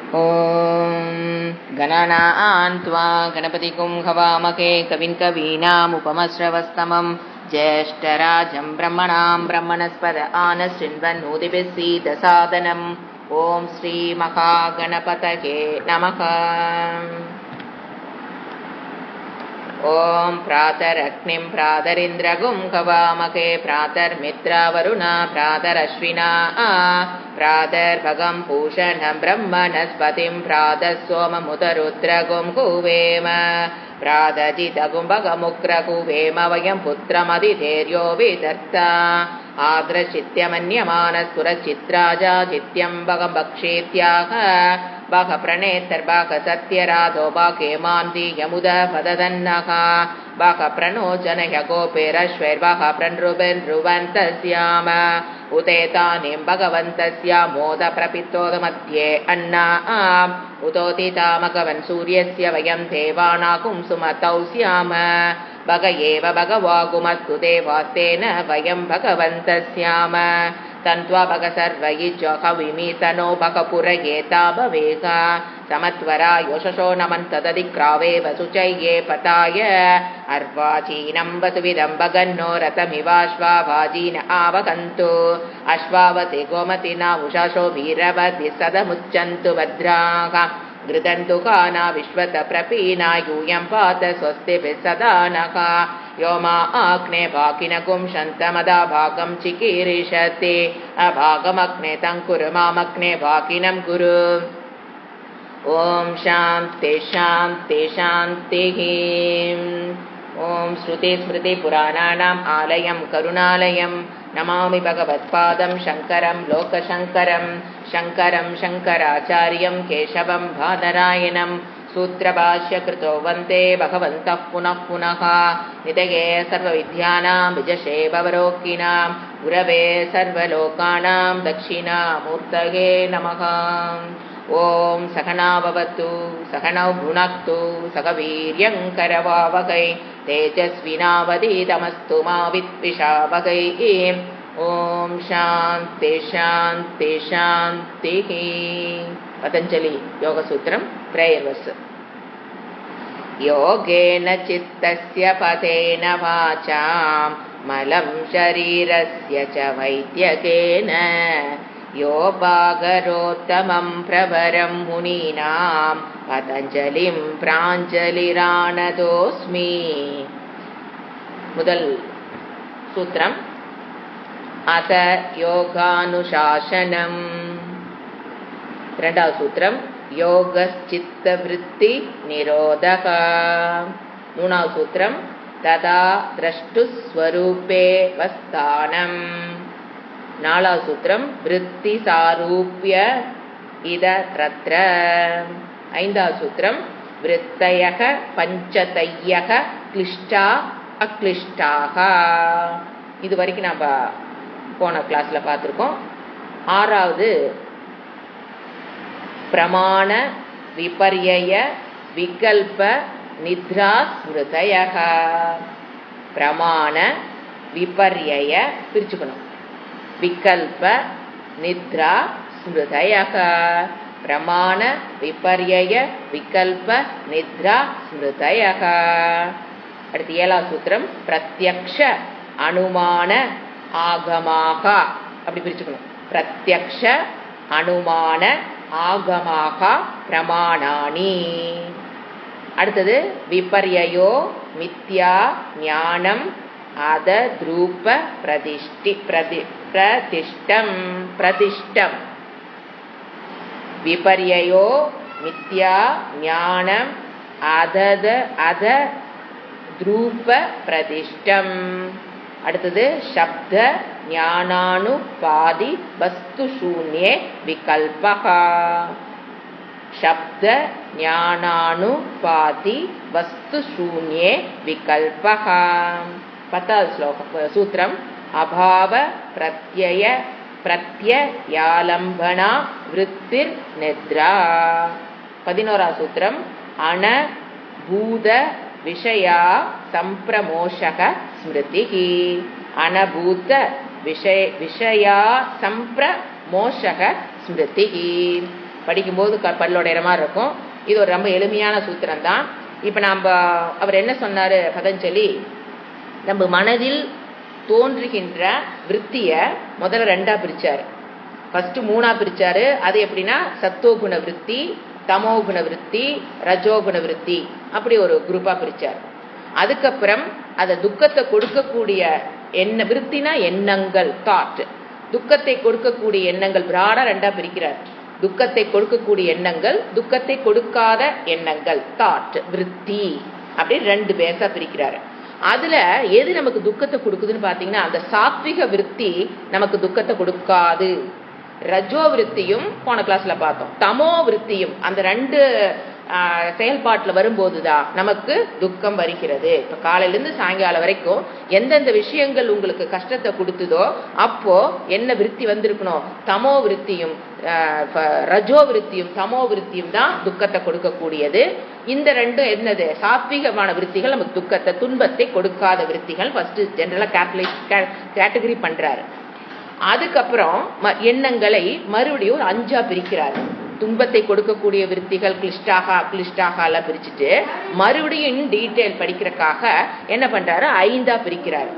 ॐ गणनान् त्वा गणपतिं हवामहे कविं कवीनामुपमश्रवस्तमं ज्येष्ठराजं ब्रह्मणां ब्रह्मणस्पद आनशृण्वन्नोतिभिः सीदसादनम् ॐ श्रीमहागणपतये नमः। ॐ प्रातरग्निं प्रातरिन्द्रगुं हवामहे प्रातर्मित्रावरुणा प्रातरश्विना प्रातर्भगं पूषणं ब्रह्मणस्पतिं प्रातः-सोममुतरुद्रगुं कुवेम प्रातजितगुं भगमुग्रकुवेम वयं पुत्रमदिधैर्यो विदर्ता आद्रचित्यमन्यमानस्फुरचित्राजाचित्यं भगं भक्षेत्याह बाह प्रणेतर्बाह सत्यराधो बाकेमान् दीयमुद पददन्नः बाह प्रणो जनय गोपेरश्वैर्बाह प्रनृभिर्नृवन्तस्याम उतेतानीं भगवन्तस्या मोद प्रपितोदमध्ये अन्ना उतोतितामगवन् सूर्यस्य वयं देवानाकुं सुमतौ स्याम भग एव भगवागुमस्तु देवास्तेन वयं भगवन्तस्याम तन्त्वा भग सर्वैज्जहविमीतनो भगपुरयेता भवेग समत्वरा योषशो नमन्तदधिक्रावे वसुचये पताय अर्वाचीनं वसुविदं भगन्नो रथमिवाश्वाभाजीन आवगन्तु अश्वावति गोमतिना उषाशो वीरवति सदमुच्चन्तु भद्राः गृदन्तु काना विश्वत प्रपीना यूयं पात स्वस्तिभिः सदा नः यो मा आग्ने भाकिनकुं शन्तमदा भागं चिकीर्षति अभागमग्ने तङ्कुरु मामग्ने भाकिनं कुरु। ॐ शान्ति शान्ति शान्तिः। ॐ श्रुतिस्मृतिपुराणानाम् आलयं करुणालयं नमामि भगवत्पादं शङ्करं लोकशङ्करं शङ्करं शङ्कराचार्यं केशवं बादरायणं सूत्रभाष्यकृतो वन्दे भगवन्तः पुनः पुनः निधये सर्वविद्यानां विजशे भवरोगिणां गुरवे सर्वलोकानां दक्षिणामूर्तये नमः। ॐ सहना भवतु सहनौ भुनक्तु सह वीर्यं करवावहै तेजस्विनावधीतमस्तु मा विद्विषावहै। ॐ शान्ति शान्ति शान्तिः। पतञ्जलि योगसूत्रं प्रेयर् वर्स्। योगेन चित्तस्य पदेन वाचां मलं शरीरस्य च वैद्यकेन योपागरोत्तमं प्रवरं मुनीनां पतञ्जलिं प्राञ्जलिरानतोऽस्मि। முதல் சூத்திரம் அத யோகானுசாசனம். இரண்டாவது சூத்திரம் யோகச்சித்தவிருத்தி நிரோதக. மூணாவது சூத்திரம் ததா திரஷ்டுஸ்வரூபே வஸ்தானம். நாலாவது சூத்திரம் விருத்தி சாரூப்ய இதத்ர. ஐந்தாவது சூத்திரம் விருத்தயக பஞ்சதையக கிளிஷ்டா அக்ளிஷ்டாக. இது வரைக்கும் நம்ம போன கிளாஸில் பார்த்துருக்கோம். ஆறாவது பிரமாண விபர்யய விகல்ப நித்ரா ஸ்மிருதயக. பிரமாண விபர்யய பிரிச்சுக்கணும். விகல்ப நித்ரா ஸ்மிருதயக. பிரமாண விபர்யய விகல்ப நித்ரா ஸ்மிருதயக. அடுத்து ஏழாவது சூத்திரம் பிரத்யக்ஷ அனுமான ஆகமாக. அப்படி பிரிச்சுக்கணும். பிரத்யக்ஷ அனுமான ஆகமாக பிரமாணானி. அடுத்தது விபர்யயோ மித்யா ஞானம் அதத்ரூப பிரதிஷ்டம். விபர்யயோ மித்யா ஞானம் அதத்ரூப பிரதிஷ்டம். அடுத்தது சப்த ஞானானுபாதி வஸ்து சூன்யே விகல்பக. சப்த ஞானானுபாதி வஸ்து சூன்யே விகல்பக. பத்தாவது சூத்திரம் அபாவ பிரத்யய பிரத்யயாலம்பனா விருத்திர் நித்ரா. 11வது சூத்திரம் அனபூத விஷயா சம்பிரமோஷக ஸ்மிருதிஹி. அனபூத விஷயா சம்பிரமோஷக ஸ்மிருதிஹி. படிக்கும்போது பல்லோடையிற மாதிரி இருக்கும். இது ஒரு ரொம்ப எளிமையான சூத்திரம் தான். இப்போ அவர் என்ன சொன்னார் பதஞ்சலி, நம்ம மனதில் தோன்றுகின்ற விற்த்தியை முதல்ல 2ஆ பிரித்தார். ஃபஸ்ட்டு 3ஆ பிரித்தார். அது எப்படின்னா சத்தோகுண விற்பி, தமோகுண விற்பி, ரஜோகுண விற்பி, அப்படி ஒரு குரூப்பாக பிரித்தார். அதுக்கப்புறம் அதை துக்கத்தை கொடுக்கக்கூடிய விற்த்தினா எண்ணங்கள், தாட். துக்கத்தை கொடுக்கக்கூடிய எண்ணங்கள் பிராடா 2ஆ பிரிக்கிறார். துக்கத்தை கொடுக்கக்கூடிய எண்ணங்கள், துக்கத்தை கொடுக்காத எண்ணங்கள், தாட், விற்பி, அப்படி 2 பேஸா பிரிக்கிறாரு. அதுல எது நமக்கு துக்கத்தை கொடுக்குதுன்னு பாத்தீங்கன்னா அந்த சாத்விக விற்பி நமக்கு துக்கத்தை கொடுக்காது. ரஜோ விற்த்தியும் போன கிளாஸ்ல பார்த்தோம், தமோ விற்த்தியும் அந்த 2 செயல்பாட்டில் வரும்போதுதான் நமக்கு துக்கம் வருகிறது. இப்போ காலையிலேருந்து சாயங்காலம் வரைக்கும் எந்தெந்த விஷயங்கள் உங்களுக்கு கஷ்டத்தை கொடுத்ததோ அப்போ என்ன விருத்தி வந்திருக்கணும், தமோ விருத்தியும் ரஜோ விருத்தியும் தமோ விருத்தியும் தான் துக்கத்தை கொடுக்கக்கூடியது. இந்த 2 என்னது, சாத்விகமான விருத்திகள் நமக்கு துக்கத்தை துன்பத்தை கொடுக்காத விருத்திகள் ஃபர்ஸ்ட் ஜெனரலா கேட்டகரி பண்றாரு. அதுக்கப்புறம் எண்ணங்களை மறுபடியும் ஒரு 5ஆ பிரிக்கிறாரு. துன்பத்தை கொடுக்கக்கூடிய விருத்திகள் கிளிஷ்டாக பிரிச்சுட்டு மறுபடியும் டீட்டெயில் படிக்கிறதுக்காக என்ன பண்றாரு, 5ஆ பிரிக்கிறாரு.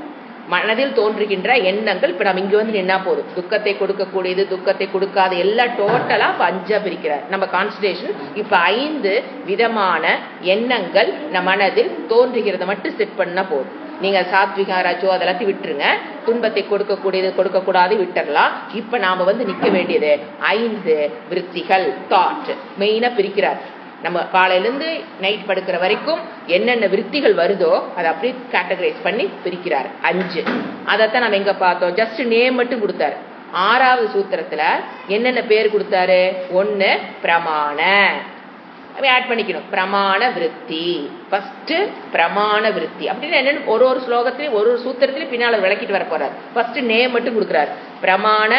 மனதில் தோன்றுகின்ற எண்ணங்கள் இப்ப நம்ம இங்க வந்து என்ன போதும், துக்கத்தை கொடுக்கக்கூடியது துக்கத்தை கொடுக்காத எல்லாம் டோட்டலா 5ஆ பிரிக்கிறார். நம்ம கான்சன்ட்ரேஷன் இப்ப 5 விதமான எண்ணங்கள் நம்ம மனதில் தோன்றுகிறத மட்டும் செட் பண்ணா போதும். நீங்க சாத்விகா ரஜோ அதெல்லாத்தையும் விட்டுருங்க, துன்பத்தை கொடுக்கக்கூடியது கொடுக்கக்கூடாது விட்டுறலாம். இப்ப நாம வந்து நிக்க வேண்டியது 5 விருத்திகள், தாட் மெயினா பிரிக்கிறார். நம்ம காலையிலேருந்து நைட் படுக்கிற வரைக்கும் என்னென்ன விருத்திகள் வருதோ அதை அப்படியே கேட்டகரைஸ் பண்ணி பிரிக்கிறார் 5. அதைத்தான் நம்ம எங்க பார்த்தோம், ஜஸ்ட் நேம் மட்டும் கொடுத்தாரு. 6வது சூத்திரத்துல என்னென்ன பேர் கொடுத்தாரு, 1 பிரமாண, ஆட் பண்ணிக்கணும், பிரமாண விருத்தி. ஃபர்ஸ்ட் பிரமாண விருத்தி அப்படின்னா என்னன்னு ஒரு ஸ்லோகத்திலையும் ஒரு சூத்திரத்திலையும் பின்னால விளக்கிட்டு வர போறாரு. ஃபர்ஸ்ட் நேம் மட்டும் கொடுக்குறாரு, பிரமாண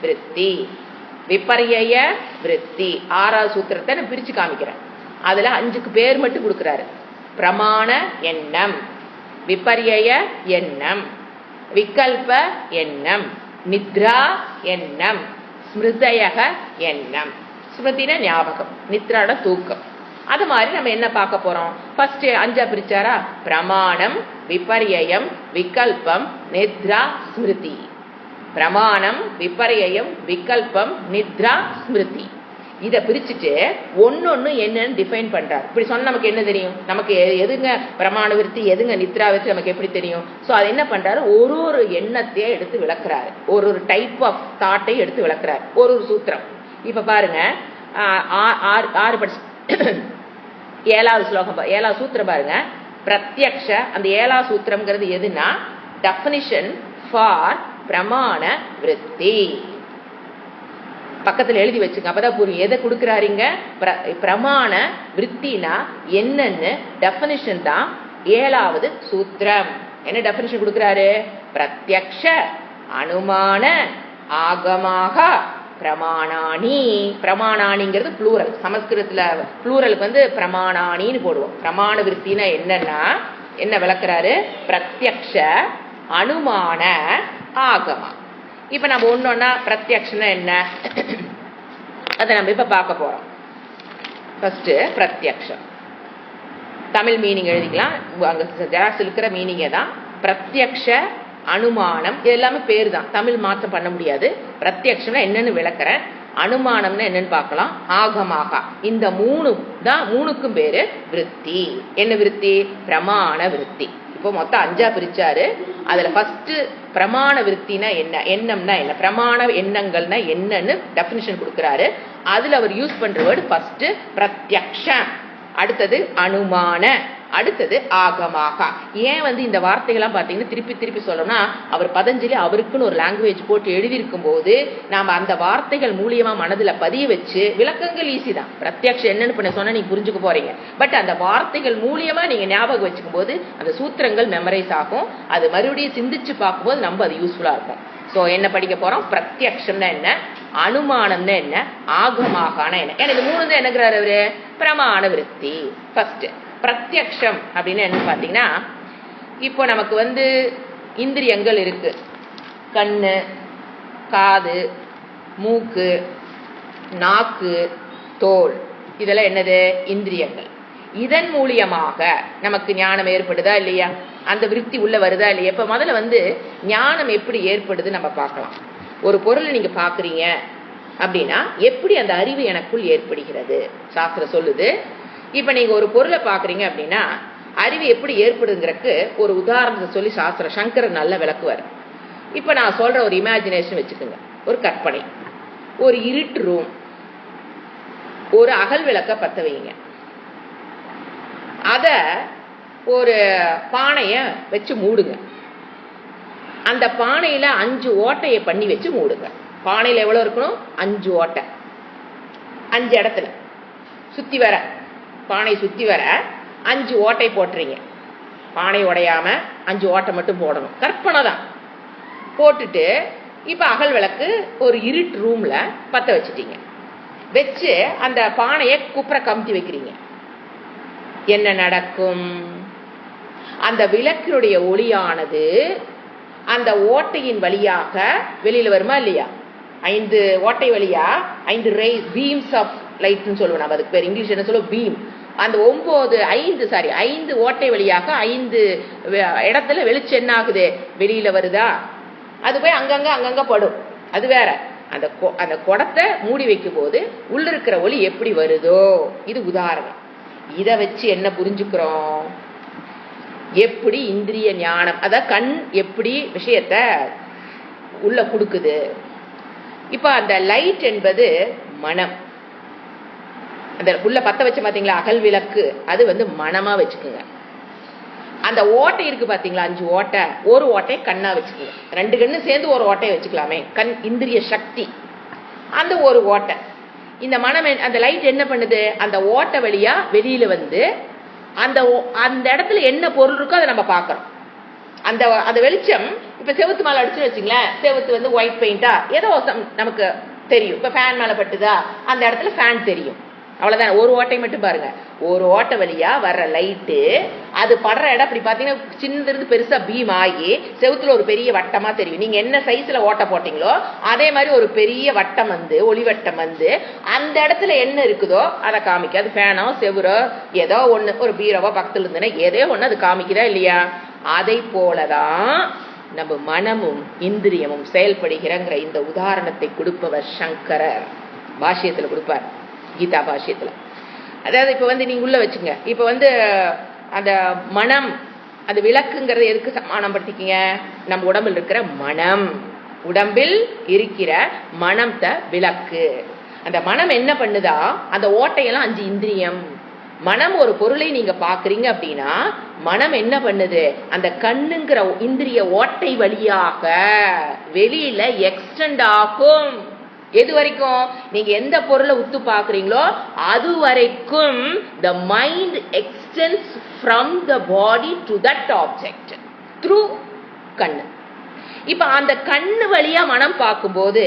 விருத்தி. விபர்யய விருத்தி 6வது சூத்திரத்தை நான் பிரிச்சு காமிக்கிறேன். அதுல 5க்கு பேர் மட்டும் கொடுக்குறாரு. பிரமாண எண்ணம், விபர்யய எண்ணம், விகல்ப எண்ணம், நித்ரா எண்ணம், ஸ்மிருதயக எண்ணம். ஸ்மிருதின ஞாபகம், நித்ராட தூக்கம். அது மாதிரி நம்ம என்ன பார்க்க போறோம், ஃபர்ஸ்ட் 5ஆ பிரிச்சாரா, பிரமாணம், விபர்யயம், விகல்பம், நித்ரா, ஸ்மிருதி. பிரமாணம், விபர்யயம், விகல்பம், நித்ரா, ஸ்மிருதி. இதை பிரிச்சுட்டு ஒன்னொன்னு என்னன்னு டிஃபைன் பண்றாரு. இப்படி சொன்ன நமக்கு என்ன தெரியும், நமக்கு எதுங்க பிரமாண விருத்தி எதுங்க நித்ரா விருத்தி நமக்கு எப்படி தெரியும். ஸோ அது என்ன பண்றாரு, ஒரு எண்ணத்தையே எடுத்து விளக்குறாரு, ஒரு டைப் ஆஃப் தாட்டை எடுத்து விளக்குறாரு, ஒரு சூத்திரம். இப்ப பாருங்க 7வது ஸ்லோகம் 7வது சூத்திரம் பாருங்க. பிரத்யக்ஷ, அந்த 7வது சூத்திரம்ங்கிறது எதுனா டெஃபினிஷன் ஃபார் பிரமாண விருத்தி. பக்கத்துல எழுதி வச்சுங்க, அப்பதான் புரியும் எதை கொடுக்குறாருங்க. பிரமாண விருத்தினா என்னன்னு டெஃபினிஷன் தான் 7வது சூத்திரம். என்ன டெஃபினிஷன் கொடுக்குறாரு, பிரத்யக்ஷ அனுமான ஆகமாக பிரமாணாணி. பிரமாணாணிங்கிறது ப்ளூரல், சமஸ்கிருதத்துல ப்ளூரலுக்கு வந்து பிரமாணாணின்னு போடுவோம். பிரமாண விருத்தினா என்னன்னா என்ன விளக்குறாரு, பிரத்யக்ஷ அனுமான ஆகமா. இப்ப நம்ம ஒன்னொன்னா பிரத்யக்ஷனா என்ன அதை நம்ம இப்ப பார்க்க போறோம். ஃபர்ஸ்ட் பிரத்யக்ஷம் தமிழ் மீனிங் எழுதிக்கலாம், அங்க ஜெராக்ஸ் இருக்கிற மீனிங்கே தான். பிரத்யக்ஷ அனுமானம் இது எல்லாமே பேரு தான், தமிழ் மாற்றம் பண்ண முடியாது. பிரத்யக்ஷம்னா என்னன்னு விளக்குறேன், அனுமானம்னா என்னன்னு பார்க்கலாம். ஆகமாக இந்த 3 தான், 3க்கும் பேரு விருத்தி. என்ன விருத்தி, பிரமாண விருத்தி. இப்போ மொத்தம் 5ஆ பிரிச்சாரு. அதுல ஃபர்ஸ்ட் பிரமாண விருத்தினா என்ன, எண்ணம்னா என்ன, பிரமாண எண்ணங்கள்னா என்னன்னு டெஃபினிஷன் கொடுக்குறாரு. அதுல அவர் யூஸ் பண்ற வேர்டு ஃபர்ஸ்ட் பிரத்யக்ஷ, அடுத்தது அனுமான, அடுத்தது ஆகமாக. ஏன் வந்து இந்த வார்த்தைகள்லாம் பார்த்தீங்கன்னா திருப்பி திருப்பி சொல்லணும்னா, அவர் பதஞ்சலி அவருக்குன்னு ஒரு லாங்குவேஜ் போட்டு எழுதியிருக்கும் போது நாம அந்த வார்த்தைகள் மூலியமா மனதில் பதிய வச்சு விளக்கங்கள் ஈஸி தான். பிரத்யக்ஷம் என்னன்னு பண்ண சொன்னா நீங்க புரிஞ்சுக்க போறீங்க. பட் அந்த வார்த்தைகள் மூலியமா நீங்க ஞாபகம் வச்சுக்கும் போது அந்த சூத்திரங்கள் மெமரைஸ் ஆகும். அது மறுபடியும் சிந்திச்சு பார்க்கும்போது நம்ம அது யூஸ்ஃபுல்லா இருக்கும். ஸோ என்ன படிக்க போறோம், பிரத்யக்ஷம்னா என்ன, அனுமானம்னா என்ன, ஆகமாகான என்ன. ஏன்னா இது 3 தான் என்னங்கிறாரு அவரு, பிரமாண விருத்தி. ஃபர்ஸ்ட் பிரத்யக்ஷம் அப்படின்னு என்ன பார்த்தீங்கன்னா, இப்போ நமக்கு வந்து இந்திரியங்கள் இருக்கு, கண்ணு, காது, மூக்கு, நாக்கு, தோல், இதெல்லாம் என்னது? இந்திரியங்கள். இதன் மூலியமாக நமக்கு ஞானம் ஏற்படுதா இல்லையா? அந்த விருத்தி உள்ள வருதா இல்லையா? இப்ப முதல்ல ஞானம் எப்படி ஏற்படுது நம்ம பார்க்கலாம். ஒரு பொருளை நீங்க பாக்குறீங்க அப்படின்னா எப்படி அந்த அறிவு எனக்குள் ஏற்படுகிறது சாஸ்திரம் சொல்லுது. இப்ப நீங்க ஒரு பொருளை பாக்குறீங்க அப்படின்னா அறிவு எப்படி ஏற்படுங்கிறதுக்கு ஒரு உதாரணத்தை சொல்லி சாஸ்திரம் சங்கரர் நல்ல விளக்குவார். இப்ப நான் சொல்ற ஒரு இமேஜினேஷன் வச்சுக்கோங்க, ஒரு கற்பனை. ஒரு இருட்டு ரூம், ஒரு அகல் விளக்க பத்த வைங்க, அத ஒரு பானைய வச்சு மூடுங்க. அந்த பானையில 5 ஓட்டையை பண்ணி வச்சு மூடுங்க. பானையில எவ்வளவு இருக்கணும்? 5 ஓட்டை, 5 இடத்துல சுத்தி வர, பானை சுத்தி வர 5 ஓட்டை போட்டுறீங்க. பானை உடையாம 5 ஓட்டை மட்டும் போடணும், கற்பனை தான். போட்டுட்டு இப்ப அகல் விளக்கு ஒரு இருட்டு ரூம்ல பத்த வச்சுட்டீங்க. வச்சு அந்த பானையை குப்புற கமுத்தி வைக்கிறீங்க. என்ன நடக்கும்? அந்த விளக்கினுடைய ஒளியானது அந்த ஓட்டையின் வழியாக வெளியில வருமா இல்லையா? 5 ஓட்டை வழியா 5 ரேஸ், பீம்ஸ் ஆஃப் லைட்னு சொல்லுவோம் நம்ம, அதுக்கு பேர் இங்கிலீஷ் என்ன சொல்லுவோம்? பீம். அந்த 5 ஓட்டை வழியாக 5 இடத்துல வெளிச்சம் என்ன ஆகுது? வெளியில வருதா? அது போய் அங்கங்க படும், அது வேற. அந்த குடத்தை மூடி வைக்கும் போது உள்ள இருக்கிற ஒளி எப்படி வருதோ, இது உதாரணம். இத வச்சு என்ன புரிஞ்சுக்கிறோம்? எப்படி இந்திரிய ஞானம், அதாவது கண் எப்படி விஷயத்த உள்ள கொடுக்குது. இப்ப அந்த லைட் என்பது மனம். அந்த உள்ள பத்த வச்ச பாத்தீங்களா அகல் விளக்கு, அது மனமா வச்சுக்குங்க. அந்த ஓட்டை இருக்கு பாத்தீங்களா 5 ஓட்டை, ஒரு ஓட்டை கண்ணா வச்சுக்குங்க. 2 கண்ணு சேர்ந்து ஒரு ஓட்டையை வச்சுக்கலாமே, கண் இந்திரிய சக்தி. அந்த ஒரு ஓட்டை, இந்த மனம் அந்த லைட் என்ன பண்ணுது? அந்த ஓட்டை வழியா வெளியில அந்த இடத்துல என்ன பொருள் இருக்கோ அதை நம்ம பார்க்கறோம். அந்த வெளிச்சம் இப்ப செவுத்து மேல அடிச்சு வச்சுங்களேன், செவுத்து ஒயிட் பெயிண்டா ஏதோ நமக்கு தெரியும். இப்ப ஃபேன் மேல பட்டுதா, அந்த இடத்துல ஃபேன் தெரியும், அவ்வளவுதான். ஒரு ஓட்டை மட்டும் பாருங்க. ஒரு ஓட்டை வழியா வர்ற லைட்டு அது படுற இடம் அப்படி பாத்தீங்கன்னா சின்னதிலிருந்து பெருசா பீம் ஆகி செவுத்துல ஒரு பெரிய வட்டமா தெரியும். நீங்க என்ன சைஸ்ல ஓட்டை போட்டீங்களோ அதே மாதிரி ஒரு பெரிய வட்டம் ஒளிவட்டம் அந்த இடத்துல என்ன இருக்குதோ அதை காமிக்க. அது ஃபேனோ செவுரோ ஏதோ ஒண்ணு, ஒரு பீரோவோ பக்கத்துல இருந்ததுன்னா ஏதோ ஒண்ணு அது காமிக்குதா இல்லையா? அதை போலதான் நம்ம மனமும் இந்திரியமும் செயல்படுகிறங்கிற இந்த உதாரணத்தை கொடுப்பவர் சங்கரர் பாஷ்யத்துல கொடுப்பார், கீதா பாஷ்யத்துல. அதாவது இப்ப நீங்க உள்ள வச்சுங்க. இப்ப அந்த மனம், அது விளக்குங்கிறது எதுக்கு சமானம் படுத்திக்கீங்க? நம்ம உடம்பில் இருக்கிற மனம், உடம்பில் இருக்கிற மனம்த விளக்கு. அந்த மனம் என்ன பண்ணுதா? அந்த ஓட்டையெல்லாம் 5 இந்திரியம். மனம் ஒரு பொருளை நீங்க பாக்குறீங்க அப்படின்னா மனம் என்ன பண்ணுது? அந்த கண்ணுங்கிற இந்திரிய ஓட்டை வழியாக வெளியில எக்ஸ்டெண்ட் ஆகும். எது வரைக்கும்? நீங்க எந்த பொருளை உத்து பாக்குறீங்களோ அது வரைக்கும் the mind extends from the body to that object through கண்ணு. இப்ப அந்த கண்ணு வழியா மனம் பார்க்கும்போது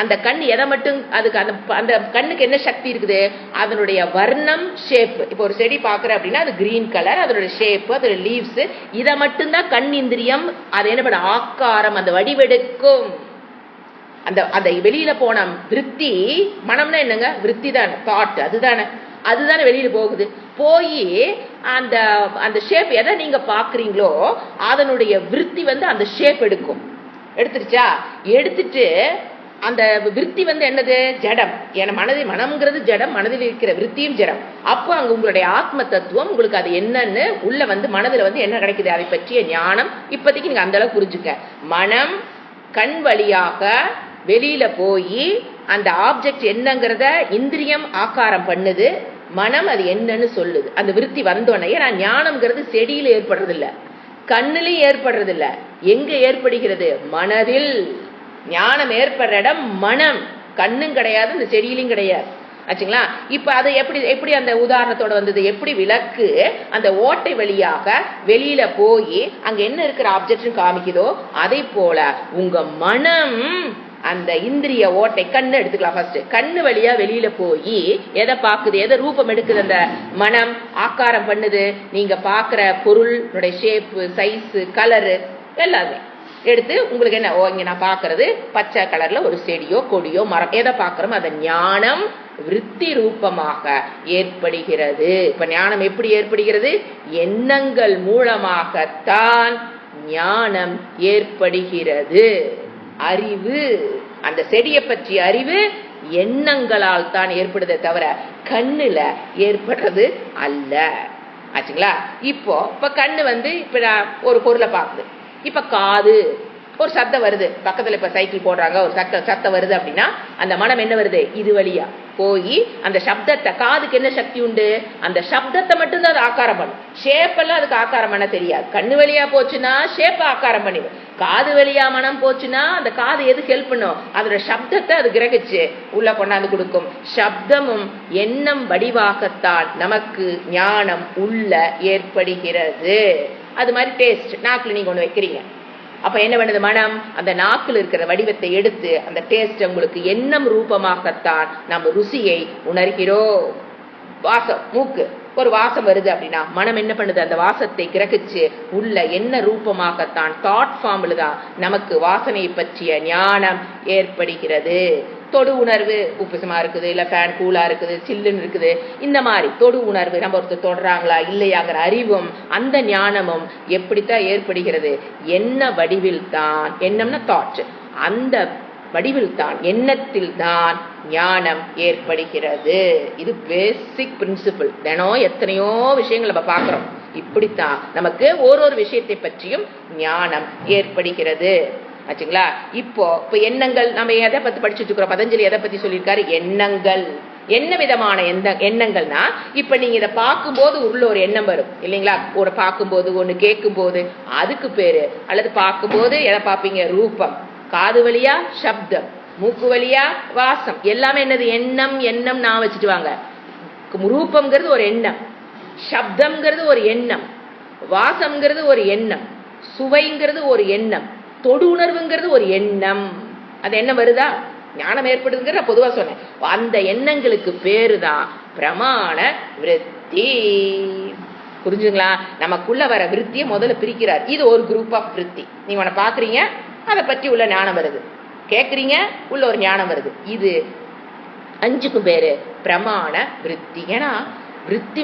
அந்த கண் எதை மட்டும், அதுக்கு அந்த கண்ணுக்கு என்ன சக்தி இருக்குது? அதனுடைய வர்ணம், ஷேப். இப்போ ஒரு செடி பாக்குற அப்படின்னா அது கிரீன் கலர், அதோட ஷேப், அதோட லீவ்ஸ், இதை மட்டும்தான் கண் இந்திரியம் அது என்ன பண்ண? ஆக்காரம், அந்த வடிவெடுக்கும். அந்த வெளியில போன விருத்தி, மனம்னா என்னங்க? விருத்தி தானே, தாட், அதுதானே வெளியில போகுது. போய் அந்த ஷேப் எதை நீங்க பாக்குறீங்களோ அதனுடைய விருத்தி அந்த ஷேப் எடுத்துருச்சா? எடுத்துட்டு அந்த விருத்தி என்னது? ஜடம். ஏன்னா மனம்ங்கிறது ஜடம், மனதில் இருக்கிற விருத்தியும் ஜடம். அப்போ அங்க உங்களுடைய ஆத்ம தத்துவம் உங்களுக்கு அது என்னன்னு உள்ள மனதுல என்ன கிடைக்குது அதை பற்றிய ஞானம். இப்போதைக்கு நீங்க அந்த அளவுக்கு புரிஞ்சுக்க. மனம் கண் வழியாக வெளியில போய் அந்த ஆப்ஜெக்ட் என்னங்கிறத இந்திரியம் ஆக்காரம் பண்ணுது, மனம் அது என்னன்னு சொல்லுது. அந்த விருத்தி வந்தோடனே, ஏன்னா ஞானம்ங்கிறது செடியில ஏற்படுறது இல்ல, கண்ணுலயும் ஏற்படுறது இல்ல. எங்க ஏற்படுகிறது? மனதில். ஞானம் ஏற்படுற இடம் மனம், கண்ணும் கிடையாது, இந்த செடியிலும் கிடையாது. ஆச்சுங்களா? இப்ப அது எப்படி அந்த உதாரணத்தோட வந்தது? எப்படி விளக்கு அந்த ஓட்டை வழியாக வெளியில போய் அங்க என்ன இருக்கிற ஆப்ஜெக்ட் காமிக்குதோ அதை போல உங்க மனம் அந்த இந்திரிய ஓட்டை, கண்ணு எடுத்துக்கலாம் ஃபர்ஸ்ட். கண்ணு வழியா வெளியில போய் எதை பாக்குது? எதை ரூபம் எடுக்குது? அந்த மனம் ஆக்காரம் பண்ணுது. நீங்க பாக்குற பொருளுடைய ஷேப், சைஸ், கலரு எல்லாமே எடுத்து உங்களுக்கு என்ன? இங்க நான் பாக்குறது பச்சை கலர்ல ஒரு செடியோ கொடியோ மரம், எதை பாக்குறோமோ அதை ஞானம் விருத்தி ரூபமாக ஏற்படுகிறது. இப்ப ஞானம் எப்படி ஏற்படுகிறது? எண்ணங்கள் மூலமாகத்தான் ஞானம் ஏற்படுகிறது. அறிவு, அந்த செடியை பற்றிய அறிவு எண்ணங்களால் தான் ஏற்படுதே தவிர கண்ணுல ஏற்படுறது அல்ல. ஆச்சுங்களா? இப்ப கண்ணு இப்ப ஒரு பொருளை பார்க்குது. இப்ப காது ஒரு சத்தம் வருது, பக்கத்துல இப்ப சைக்கிள் போடுறாங்க, ஒரு சத்தம் வருது அப்படின்னா அந்த மனம் என்ன வருது? இது வழியா போய் அந்த சப்தத்தை, காதுக்கு என்ன சக்தி உண்டு? அந்த சப்தத்தை மட்டும்தான் அது ஆக்காரம் பண்ணும். ஷேப் எல்லாம் அதுக்கு ஆக்காரம் பண்ண தெரியாது. கண்ணு வழியா போச்சுன்னா ஷேப்பை ஆக்காரம் பண்ணிடும். காது வழியா மனம் போச்சுன்னா அந்த காது எதுக்கு ஹெல்ப் பண்ணும்? அதோட சப்தத்தை அது கிரகிச்சு உள்ள கொண்டாந்து கொடுக்கும். சப்தமும் எண்ணம் வடிவாகத்தான் நமக்கு ஞானம் உள்ள ஏற்படுகிறது. அது மாதிரி டேஸ்ட், நாக்குல நீங்க ஒண்ணு வைக்கிறீங்க, அப்ப என்ன பண்ணுது? மனம் அந்த நாக்கில் இருக்கிற வடிவத்தை எடுத்து அந்த டேஸ்ட் உங்களுக்கு எண்ணம் ரூபமாகத்தான் நம்ம ருசியை உணர்கிறோம். வாசம், மூக்கு ஒரு வாசம் வருது அப்படின்னா மனம் என்ன பண்ணுது? அந்த வாசத்தை கிரகிச்சு உள்ள என்ன ரூபமாகத்தான் தாட் ஃபார்ம்ல தான் நமக்கு வாசனை பற்றிய ஞானம் ஏற்படுகிறது. தொடு உணர்வு, உப்புசமா இருக்குது, இல்ல ஃபேன் கூலா இருக்குது, சில்லுன்னு இருக்குது, இந்த மாதிரி தொடு உணர்வு, நம்ம ஒருத்தர் தொடுறாங்களா இல்லையாங்கிற அறிவும் அந்த ஞானமும் எப்படித்தான் ஏற்படுகிறது? என்ன வடிவில் தான், எண்ணம்னா தாட், அந்த வடிவில் தான், எண்ணத்தில் தான் ஞானம் ஏற்படுகிறது. இது பேசிக் பிரின்சிபிள். தினம் எத்தனையோ விஷயங்கள் நம்ம பார்க்கிறோம். இப்படித்தான் நமக்கு ஒரு விஷயத்தை பற்றியும் ஞானம் ஏற்படுகிறது. ஆச்சுங்களா? இப்போ எண்ணங்கள் நம்ம எதை பத்தி படிச்சுட்டு இருக்கிறோம்? பதஞ்சலி எதை பத்தி சொல்லியிருக்காரு? எண்ணங்கள். என்ன விதமான எண்ணங்கள்னா, இப்ப நீங்க இதை பார்க்கும்போது உள்ள ஒரு எண்ணம் வரும் இல்லைங்களா? ஒரு பார்க்கும்போது, ஒண்ணு கேட்கும் போது அதுக்கு பேரு, அல்லது பார்க்கும்போது எதை பார்ப்பீங்க? ரூபம். காது வழியா சப்தம், மூக்கு வழியா வாசம், எல்லாமே என்னது? எண்ணம். எண்ணம் நான் வச்சுட்டு வாங்க. ரூபம்ங்கிறது ஒரு எண்ணம், சப்தம்ங்கிறது ஒரு எண்ணம், வாசம்ங்கிறது ஒரு எண்ணம், சுவைங்கிறது ஒரு எண்ணம், தொடு உணர்வுங்கிறது ஒரு எண்ணம். அது என்ன வருதா? ஞானம் ஏற்படுதுங்கிற பொதுவா சொன்னேன். அந்த எண்ணங்களுக்கு பேருதான் பிரமாண விருத்தி. புரிஞ்சுங்களா? நமக்குள்ள வர விருத்தியை முதல்ல பிரிக்கிறார். இது ஒரு குரூப் ஆஃப் விருத்தி. நீங்க உன்னை பாக்குறீங்க, அதை பற்றி உள்ள ஞானம் வருது, கேக்குறீங்க, உள்ள ஒரு ஞானம் வருது. இது 5க்கும் பேரு பிரமாண விருத்தி. ஏன்னா விருத்தி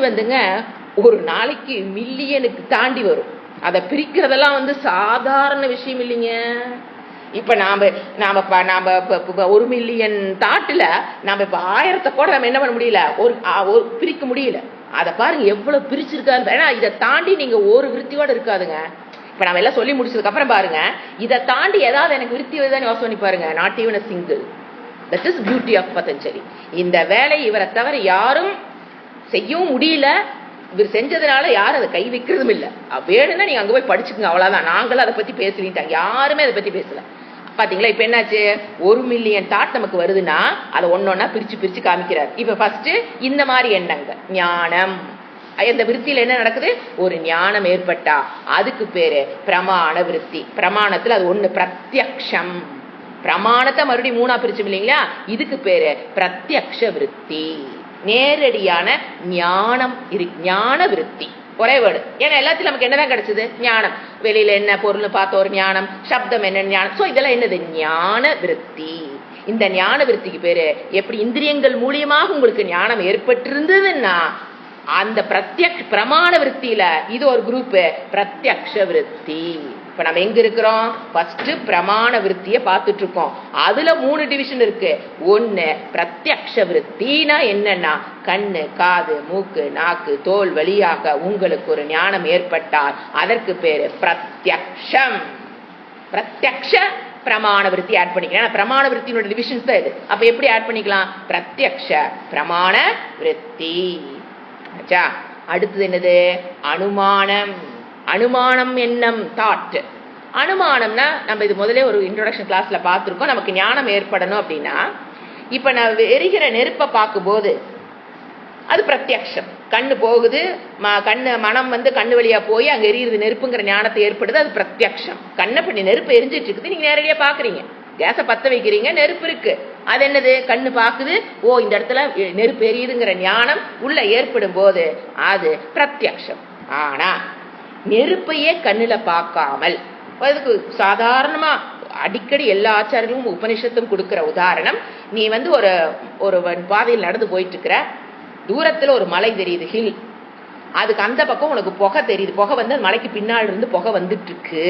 ஒரு நாளைக்கு மில்லியனுக்கு தாண்டி வரும். அதை பிரிக்கிறதெல்லாம் சாதாரண விஷயம் இல்லைங்க. இப்ப நாம 1 மில்லியன் தாட்டுல நாம இப்ப 1000 கூட நம்ம என்ன பண்ண முடியல, ஒரு பிரிக்க முடியல. அதை பாருங்க எவ்வளவு பிரிச்சிருக்காரு. ஏன்னா இதை தாண்டி நீங்க ஒரு விருத்தியோட இருக்காதுங்க. இப்ப நம்ம எல்லாம் சொல்லி முடிச்சதுக்கு அப்புறம் பாருங்க, இதை தாண்டி ஏதாவது எனக்கு விருத்தி வருதான்னு யோசனை பண்ணி பாருங்க. Not even a single. That is beauty of Patanjali. இந்த வேலை இவரை தவிர யாரும் செய்யவும் முடியல. இவர் செஞ்சதுனால யாரும் அதை கை வைக்கிறதும் இல்லை. வேணும்னா நீங்க அங்க போய் படிச்சுக்கோங்க, அவ்வளவுதான். நாங்களும் அதை பத்தி பேசலிட்டாங்க, யாருமே அதை பத்தி பேசல. பாத்தீங்களா? இப்ப என்னாச்சு? 1 மில்லியன் தாட் நமக்கு வருதுன்னா அதை ஒன்னொன்னா பிரிச்சு காமிக்கிறார். இப்ப ஃபர்ஸ்ட் இந்த மாதிரி எண்ணங்கள் ஞானம். இந்த விருத்தியில என்ன நடக்குது? ஒரு ஞானம் ஏற்பட்டா அதுக்கு பேரு பிரமாண விருத்தி. பிரமாணத்துல அது ஒண்ணு பிரத்யக்ஷம். பிரமாணத்தை மறுபடியும் 3ஆ பிரிச்சு இல்லைங்களா? இதுக்கு பேரு பிரத்யக்ஷ விருத்தி. நேரடியான ஞானம் ஞான விருத்தி. ஒரே வேர்டு. ஏன்னா எல்லாத்தையும் நமக்கு என்னதான் கிடைச்சது? ஞானம். வெளியில என்ன பொருள் பார்த்த ஒரு ஞானம், சப்தம் என்ன ஞானம். சோ இதெல்லாம் என்னது? ஞான விருத்தி. இந்த ஞான விருத்திக்கு பேரு எப்படி இந்திரியங்கள் மூலியமாக உங்களுக்கு ஞானம் ஏற்பட்டிருந்ததுன்னா அந்த பிரமாண விருத்தியில இது ஒரு குரூப் பிரத்யக்ஷ விருத்தி. இப்ப நம்ம எங்க இருக்கிறோம்? ஃபர்ஸ்ட் பிரமாண விருத்தியை பார்த்துட்டு இருக்கோம். அதுல 3 டிவிஷன் இருக்கு. ஒண்ணு பிரத்யக்ஷ விருத்தினா என்னன்னா, கண்ணு, காது, மூக்கு, நாக்கு, தோல் வழியாக உங்களுக்கு ஒரு ஞானம் ஏற்பட்டால் அதற்கு பேரு பிரத்யக்ஷம். பிரத்யக்ஷ பிரமாண விருத்தி ஆட் பண்ணிக்கலாம். பிரமாண விருத்தியோட டிவிஷன்ஸ் தான் இது. அப்ப எப்படி ஆட் பண்ணிக்கலாம்? பிரத்யக்ஷ பிரமாண விருத்தி. அடுத்தது என்னது? அனுமானம். அனுமானம் எண்ணம் தாட். அனுமானம்னா நம்ம இது முதலே ஒரு இன்ட்ரோடக்ஷன் கிளாஸ்ல பார்த்திருக்கோம். நமக்கு ஞானம் ஏற்படணும் அப்படின்னா, இப்ப நான் எரிகிற நெருப்பை பார்க்கும்போது அது பிரத்யக்ஷம். கண்ணு போகுது, கண்ணு மனம் கண்ணு வழியா போய் அங்க எரியுது, நெருப்புங்கிற ஞானத்தை ஏற்படுது, அது பிரத்யக்ஷம். கண்ணை பண்ணி நெருப்பு எரிஞ்சிட்டு இருக்குது, நீங்க நேரடியா பாக்குறீங்க. கேஸை பத்த வைக்கிறீங்க, நெருப்பு இருக்கு. அது என்னது? கண்ணு பாக்குது, ஓ இந்த இடத்துல நெருப்பு எரியுதுங்கிற ஞானம் உள்ள ஏற்படும் போது அது பிரத்யக்ஷம். ஆனா நெருப்பையே கண்ணுல பார்க்காமல், அதுக்கு சாதாரணமா அடிக்கடி எல்லா ஆச்சாரியர்களும் உபனிஷத்தும் கொடுக்கிற உதாரணம், நீ வந்து ஒரு ஒரு பாதையில் நடந்து போயிட்டு இருக்கிற, தூரத்துல ஒரு மலை தெரியுது, ஹில். அதுக்கு அந்த பக்கம் உனக்கு புகை தெரியுது. புகை வந்து மலைக்கு பின்னாடி இருந்து புகை வந்துட்டு இருக்கு.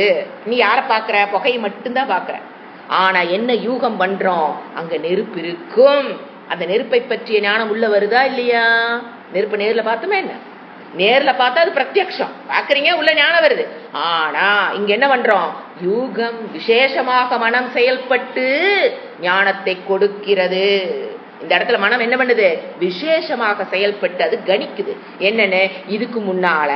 நீ யாரை பாக்குற? புகையை மட்டும்தான் பாக்குற. ஆனா என்ன யூகம் பண்றோம்? அங்க நெருப்பு இருக்கும். அந்த நெருப்பை பற்றிய ஞானம் உள்ள வருதா இல்லையா? நெருப்பு நேர்ல பார்த்தோமே என்ன? நேர்ல பார்த்தா அது பிரத்யக்ஷம் பாக்குறீங்க, உள்ள ஞானம் வருது. ஆனா இங்க என்ன பண்றோம்? யூகம் விசேஷமாக மனம் செயல்பட்டு ஞானத்தை கொடுக்கிறது. இந்த இடத்துல மனம் என்ன பண்ணுது? விசேஷமாக செயல்பட்டு அது கணிக்குது. என்னன்னு, இதுக்கு முன்னால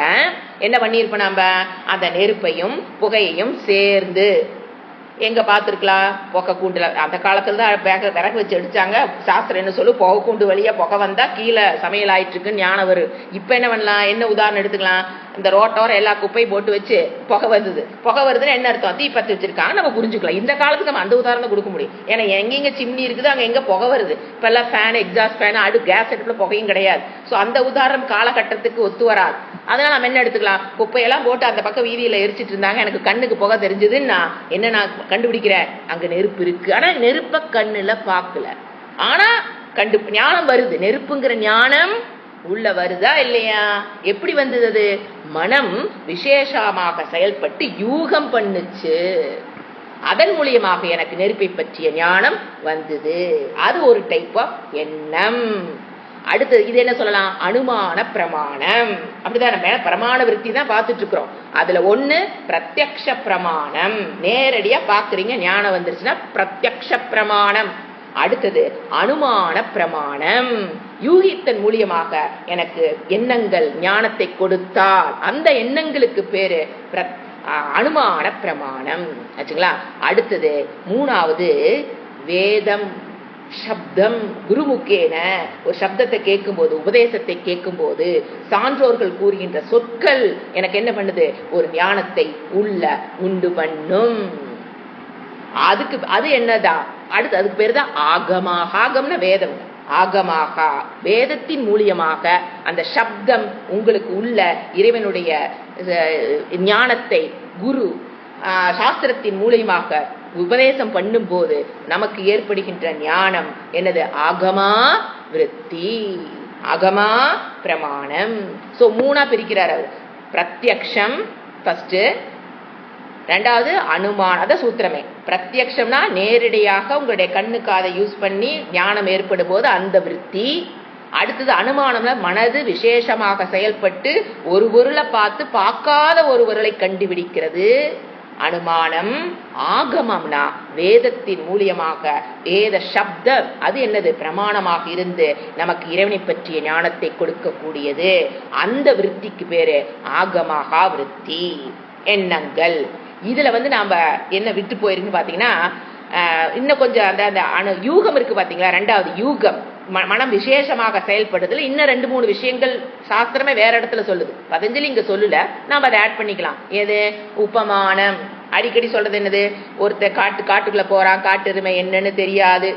என்ன பண்ணிருப்போம்? நம்ம அந்த நெருப்பையும் புகையையும் சேர்ந்து எங்க பார்த்துருக்கலாம்? புகை கூண்டுல அந்த காலத்துல தான் விறகு வச்சு அடிச்சாங்க. சாஸ்திரம் என்ன சொல்லு? புகை கூண்டு வழியா புகை வந்தா கீழே சமையல் ஆயிட்டு இருக்குன்னு ஞானம் வரும். இப்ப என்ன பண்ணலாம்? என்ன உதாரணம் எடுத்துக்கலாம்? இந்த ரோட்டோரம் எல்லா குப்பையும் போட்டு வச்சு புகை வருது. புகை வருதுன்னு என்ன அர்த்தம்? தீ பத்தி வச்சிருக்காங்க, நம்ம புரிஞ்சுக்கலாம். இந்த காலத்துக்கு நம்ம அந்த உதாரணம் கொடுக்க முடியும். ஏன்னா எங்கெங்க சிம்னி இருக்குது அங்க எங்க புகை வருது. இப்ப எல்லாம் ஃபேன், எக்ஸாஸ்ட் ஃபேன், கேஸ் அடுப்புல புகையும் கிடையாது. சோ அந்த உதாரணம் காலகட்டத்துக்கு ஒத்து வராது. அதனால நம்ம என்ன எடுத்துக்கலாம்? குப்பையெல்லாம் போட்டு அந்த பக்கம் வீதியில எரிச்சிட்டு இருந்தாங்க, எனக்கு கண்ணுக்கு புகை தெரிஞ்சதுன்னா என்ன நான் கண்டுபிடிக்கிறேன்? அங்க நெருப்பு இருக்கு. ஆனா நெருப்ப கண்ணுல பாக்கல, ஆனா ஞானம் வருது. நெருப்புங்கிற ஞானம் உள்ள வருதா இல்லையா? எப்படி வந்தது? அது மனம் விசேஷமாக செயல்பட்டு யூகம் பண்ணுச்சு. அதன் மூலியமாக எனக்கு நெருப்பை பற்றிய ஞானம் வந்தது. அது ஒரு டைப் ஆஃப் எண்ணம். அடுத்தது இது என்ன சொல்லலாம்? அனுமான பிரமாணம். அப்படிதான் நம்ம பிரமாண விருத்தி தான் பார்த்துட்டு இருக்கிறோம். அதுல ஒண்ணு பிரத்யக்ஷ பிரமாணம். நேரடியா பாக்குறீங்க, ஞானம் வந்துருச்சுன்னா பிரத்யக்ஷ பிரமாணம். அடுத்தது அனுமான பிரமாணம். யூகித்தன் மூலியமாக எனக்கு எண்ணங்கள் ஞானத்தை கொடுத்தால் அந்த எண்ணங்களுக்கு பேரு அனுமான பிரமாணம் ஆச்சுங்களா? அடுத்தது மூணாவது வேதம், சப்தம். குருமுக்கேன ஒரு சப்தத்தை கேட்கும் போது, உபதேசத்தை கேட்கும் போது, சான்றோர்கள் கூறுகின்ற சொற்கள் எனக்கு என்ன பண்ணுது? ஒரு ஞானத்தை உள்ள உண்டு பண்ணும். அதுக்கு அது என்னதா? அடுத்து அதுக்கு பேரு தான் ஆகமாக. ஆகம்னா வேதம். ஆகமாக வேதத்தின் மூலியமாக அந்த சப்தம் உங்களுக்கு உள்ள இறைவனுடைய ஞானத்தை குரு சாஸ்திரத்தின் மூலியமாக உபதேசம் பண்ணும் போது நமக்கு ஏற்படுகின்ற ஞானம் என்னது? ஆகமா விருத்தி, ஆகமா பிரமாணம். சோ மூணா பிரிக்கிறார் அவர். பிரத்யக்ஷம் ஃபர்ஸ்ட், ரெண்டாவது அனுமான. அத சூத்திரமே. பிரத்யக்ஷம்னா நேரடியாக உங்களுடைய கண்ணு காதை யூஸ் பண்ணி ஞானம் ஏற்படும் போது அந்த விருத்தி. அடுத்தது அனுமானம்ல மனது விசேஷமாக செயல்பட்டு ஒரு பொருளை பார்த்து பார்க்காத ஒரு பொருளை கண்டுபிடிக்கிறது அனுமானம். ஆகமம்னா வேதத்தின் மூலியமாக வேத சப்தம், அது என்னது? பிரமாணமாக இருந்து நமக்கு இறைவனை பற்றிய ஞானத்தை கொடுக்கக்கூடியது. அந்த விருத்திக்கு பேரு ஆகமாக விருத்தி. எண்ணங்கள். இதுல நாம என்ன விட்டு போயிருக்குன்னு பாத்தீங்கன்னா, இன்னும் கொஞ்சம் அந்த யூகம் இருக்கு பாத்தீங்களா? ரெண்டாவது யூகம், மனம் விசேஷமாக செயல்படுறதுல இன்னும் 2-3 விஷயங்கள் சாஸ்திரமே வேற இடத்துல சொல்லுது. பதஞ்சலி இங்க சொல்லல, நாம அதை ஆட் பண்ணிக்கலாம். எது? உபமானம். அடிக்கடி சொல்றது என்னது? ஒருத்தர் காட்டுக்குள்ள போறான், காட்டு எருமை என்னன்னு தெரியாது,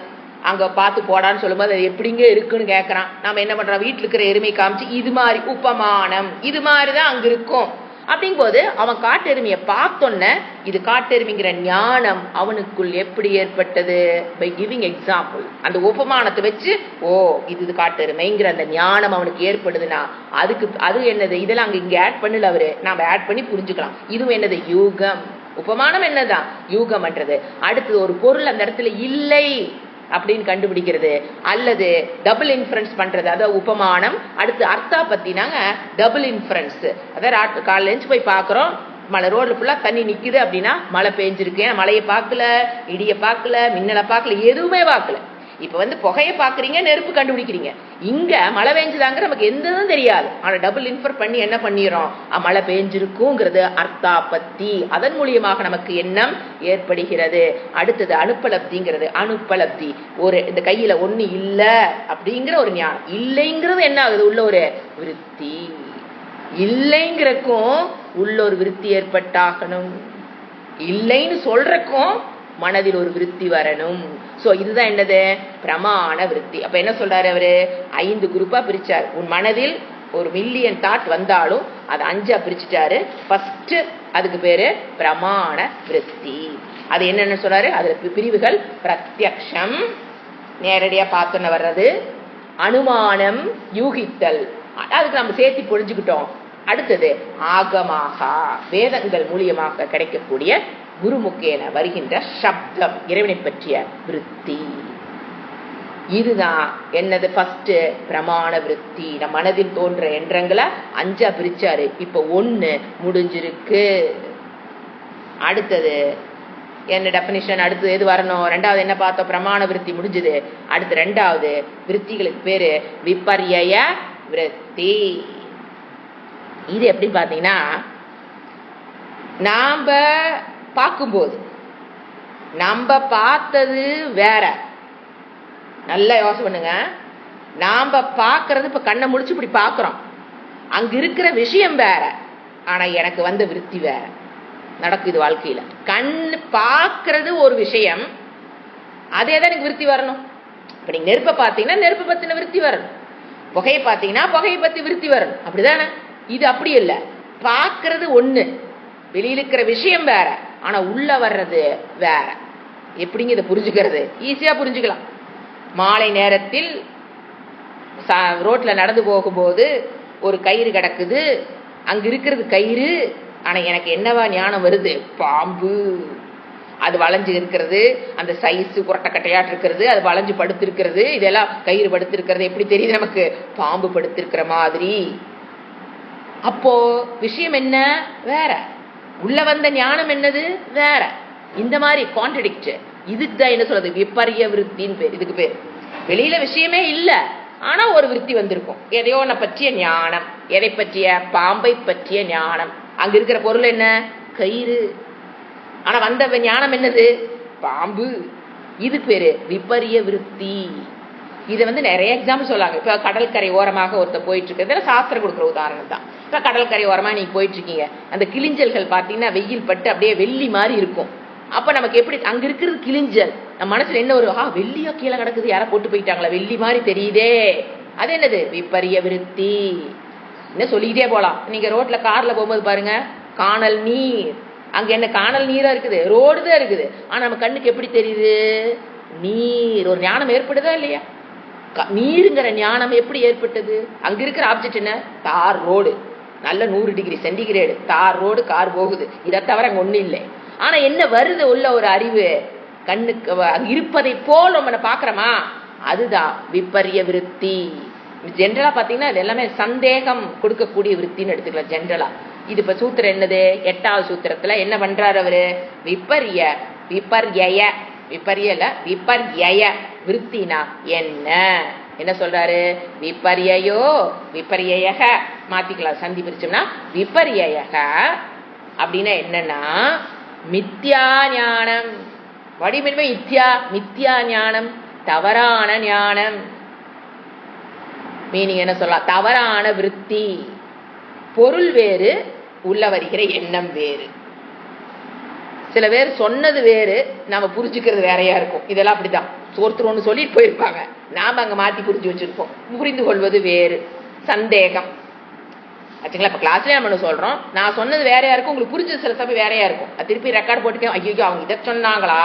அங்க பார்த்து போடான்னு சொல்லும்போது அது எப்படிங்க இருக்குன்னு கேட்கறான். நாம என்ன பண்றோம்? வீட்டுல இருக்கிற எருமை காமிச்சு இது மாதிரி உபமானம், இது மாதிரிதான் அங்க இருக்கும் அப்படிங்கும் போது அவன் காட்டெருமையை பார்த்தோன்ன இது காட்டெருமைங்கிற ஞானம் அவனுக்குள் எப்படி ஏற்பட்டது? By giving example. அந்த உபமானத்தை வச்சு ஓ இது காட்டெருமைங்கிற அந்த ஞானம் அவனுக்கு ஏற்படுதுன்னா அதுக்கு அது என்னது? இதெல்லாம் அங்க இங்க ஆட் பண்ணல அவரு, நாம ஆட் பண்ணி புரிஞ்சுக்கலாம். இதுவும் என்னது? யூகம். உபமானம் என்னதான்? யூகம்ன்றது. அடுத்தது ஒரு பொருள் அந்த இடத்துல இல்லை அப்படின்னு கண்டுபிடிக்கிறது, அல்லது டபுள் இன்ஃபரன்ஸ் பண்றது, அதாவது உபமானம். அடுத்து அர்த்தா பத்தினாங்க டபுள் இன்ஃபரன்ஸ். அதாவது காலையில எழுந்து போய் பாக்குறோம், மழை ரோட்ல ஃபுல்லா தண்ணி நிக்குது அப்படின்னா மழை பெஞ்சிருக்கு. ஏன்னா மழையை பார்க்கல, இடிய பார்க்கல, மின்னலை பார்க்கல, எதுவுமே பார்க்கல. இப்ப புகையை பாக்குறீங்க, நெருப்பு கண்டுபிடிக்கிறீங்க. இங்க மழை பெஞ்சுதாங்க நமக்கு எந்ததும் தெரியாது. ஆனா டபுள் இன்ஃபர் பண்ணி என்ன பண்ணிடுறோம்? மழை பெஞ்சிருக்குங்கிறது அர்த்தாபத்தி. அதன் மூலியமாக நமக்கு எண்ணம் ஏற்படுகிறது. அடுத்தது அனுப்பலப்திங்கிறது. அனுப்பலப்தி ஒரு இந்த கையில ஒண்ணு இல்ல அப்படிங்கிற ஒரு ஞானம். இல்லைங்கிறது என்ன ஆகுது? உள்ள ஒரு விருத்தி. இல்லைங்கிறக்கும் உள்ள ஒரு விருத்தி ஏற்பட்டாகணும். இல்லைன்னு சொல்றக்கும் மனதில் ஒரு விருத்தி வரணும். சோ இதுதான் என்னது? பிரமாண விருத்தி. அப்ப என்ன சொல்றாரு அவரு? 5 குரூப்பா பிரிச்சாரு. உன் மனதில் 1,000,000 தாட் வந்தாலும் அது 5ஆ பிரிச்சுட்டாரு. ஃபர்ஸ்ட் அதுக்கு பேரு பிரமாண விருத்தி. அது என்னன்னு சொல்றாரு? அதுல பிரிவுகள் பிரத்யக்ஷம், நேரடியா பார்த்தோன்னு வர்றது. அனுமானம் யூகித்தல், அதுக்கு நம்ம சேர்த்து புரிஞ்சுக்கிட்டோம். அடுத்தது ஆகமாக, வேதங்கள் மூலியமாக கிடைக்கக்கூடிய குருமுக்கேன வருகின்ற சப்தம், இறைவனை பற்றிய விருத்தி. இதுதான் என்னது? ஃபர்ஸ்ட் பிரமாண விருத்தி. நம் மனதில் தோன்ற எண்ணங்களை 5ஆ பிரிச்சாரு. இப்ப 1 முடிஞ்சிருக்கு. அடுத்தது என்ன டெபினிஷன்? அடுத்து எது வரணும்? 2வது என்ன பார்த்தோம்? பிரமாண விருத்தி முடிஞ்சது. அடுத்து 2வது விருத்திகளுக்கு பேரு விபர்யய விருத்தி. இது எப்படி பாத்தீங்கன்னா, நாம பார்க்கும்போது நம்ம பார்த்தது வேற. நல்லா யோசனை பண்ணுங்க. நாம பார்க்கறது இப்ப கண்ணை முடிச்சு இப்படி பார்க்கிறோம், அங்க இருக்கிற விஷயம் வேற, ஆனா எனக்கு வந்த விருத்தி வேற. நடக்குது வாழ்க்கையில. கண் பார்க்கறது ஒரு விஷயம், அதேதான் எனக்கு விருத்தி வரணும். இப்ப நீங்க நெருப்பை பார்த்தீங்கன்னா நெருப்பை பத்தின விருத்தி வரணும், புகையை பார்த்தீங்கன்னா புகையை பத்தி விருத்தி வரணும், அப்படிதானே? இது அப்படி இல்ல. பார்க்கறது ஒண்ணு, வெளியில இருக்கிற விஷயம் வேற, ஆனா உள்ள வர்றது வேற. எப்படிங்க இதை புரிஞ்சுக்கிறது? ஈஸியா புரிஞ்சுக்கலாம். மாலை நேரத்தில் ரோட்ல நடந்து போகும்போது ஒரு கயிறு கிடக்குது, அங்க இருக்கிறது கயிறு, ஆனா எனக்கு என்னவா ஞானம் வருது? பாம்பு. அது வளைஞ்சு இருக்கிறது, அந்த சைஸ் குரட்டக்கட்டையாட்டு இருக்கிறது, அது வளைஞ்சு படுத்திருக்கிறது, இதெல்லாம் கயிறு படுத்திருக்கிறது. எப்படி தெரியுது நமக்கு? பாம்பு படுத்திருக்கிற மாதிரி. அப்போ விஷயம் என்ன வேற, உள்ள வந்த ஞானம் என்னது வேற. இந்த மாதிரி கான்ட்ரடிக்ட். இதுக்கு தான் என்ன சொல்றது? விபரிய விருத்தின்னு பேர். இதுக்கு பேர் வெளியில விஷயமே இல்ல, ஆனா ஒரு விருத்தி வந்திருக்கும். எதையோ ஒன்ன பற்றிய ஞானம். எதை பற்றிய? பாம்பை பற்றிய ஞானம். அங்க இருக்கிற பொருள் என்ன? கயிறு. ஆனா வந்த ஞானம் என்னது? பாம்பு. இது பேரு விபரிய விருத்தி. இதை நிறைய எக்ஸாம்பிள் சொல்லாங்க. இப்ப கடற்கரை ஓரமாக ஒருத்தர் போயிட்டு இருக்கிறது சாஸ்திரம் கொடுக்குற உதாரணம் தான். இப்ப கடற்கரை ஓரமா நீங்க போயிட்டு இருக்கீங்க, அந்த கிளிஞ்சல்கள் பாத்தீங்கன்னா வெயில் பட்டு அப்படியே வெள்ளி மாதிரி இருக்கும். அப்ப நமக்கு எப்படி அங்க இருக்கிறது? கிளிஞ்சல். நம்ம மனசுல என்ன ஒரு வெள்ளியா கீழே கிடக்குது, யாரா போட்டு போயிட்டாங்களா, வெள்ளி மாதிரி தெரியுதே. அது என்னது? விபரிய விருத்தி. என்ன சொல்லிக்கிட்டே போலாம். நீங்க ரோட்ல கார்ல போகும்போது பாருங்க, காணல் நீர். அங்க என்ன காணல் நீரா இருக்குது? ரோடு தான் இருக்குது, ஆனா நம்ம கண்ணுக்கு எப்படி தெரியுது? நீர். ஒரு ஞானம் ஏற்படுதா இல்லையா? நீருங்கிற ஞானம் எப்படி ஏற்பட்டது? அங்க இருக்கிற ஆப்ஜெக்ட் என்ன? தார் ரோடு, நல்ல 100 டிகிரி சென்டிகிரேடு தார் ரோடு, கார் போகுது. இதை தவிர அங்க ஒண்ணு இல்லை. ஆனா என்ன வருது உள்ள? ஒரு அறிவு. கண்ணுக்கு அங்க இருப்பதை போல் நம்ம பாக்குறோமா? அதுதான் விபரிய விருத்தி. ஜென்ரலா பாத்தீங்கன்னா இது எல்லாமே சந்தேகம் கொடுக்கக்கூடிய விருத்தின்னு எடுத்துக்கலாம் ஜென்ரலா. இது இப்ப சூத்திரம் என்னது? 8வது சூத்திரத்துல என்ன பண்றாரு அவரு? விபரிய விபர்யய விபரியல விபர்யய விருத்தினா என்ன என்ன சொல்றாரு? விபரியோ விபரியக மாத்திக்கலாம், சந்தி பிரிச்சோம்னா விபரியக அப்படின்னா என்னன்னா மித்யா ஞானம். வடிவமே மித்யா. மித்யா ஞானம் தவறான ஞானம். மீனிங் என்ன சொல்லலாம்? தவறான விருத்தி. பொருள் வேறு, உள்ள வருகிற எண்ணம் வேறு. சில பேர் சொன்னது வேறு, நாம புரிஞ்சுக்கிறது வேறையா இருக்கும். இதெல்லாம் அப்படிதான். ஒருத்தர் ஒன்று சொல்லிட்டு போயிருப்பாங்க, நாம அங்க மாத்தி புரிஞ்சு வச்சிருப்போம். புரிந்து கொள்வது வேறு. சந்தேகம் ஆச்சுங்களா? இப்ப கிளாஸ்லயே நம்ம சொல்றோம், நான் சொன்னது வேறையா இருக்கும், உங்களுக்கு புரிஞ்சது சில சமயம் வேறையா இருக்கும். அது திருப்பி ரெக்கார்ட் போட்டுக்க, ஐயோ அவங்க இதை சொன்னாங்களா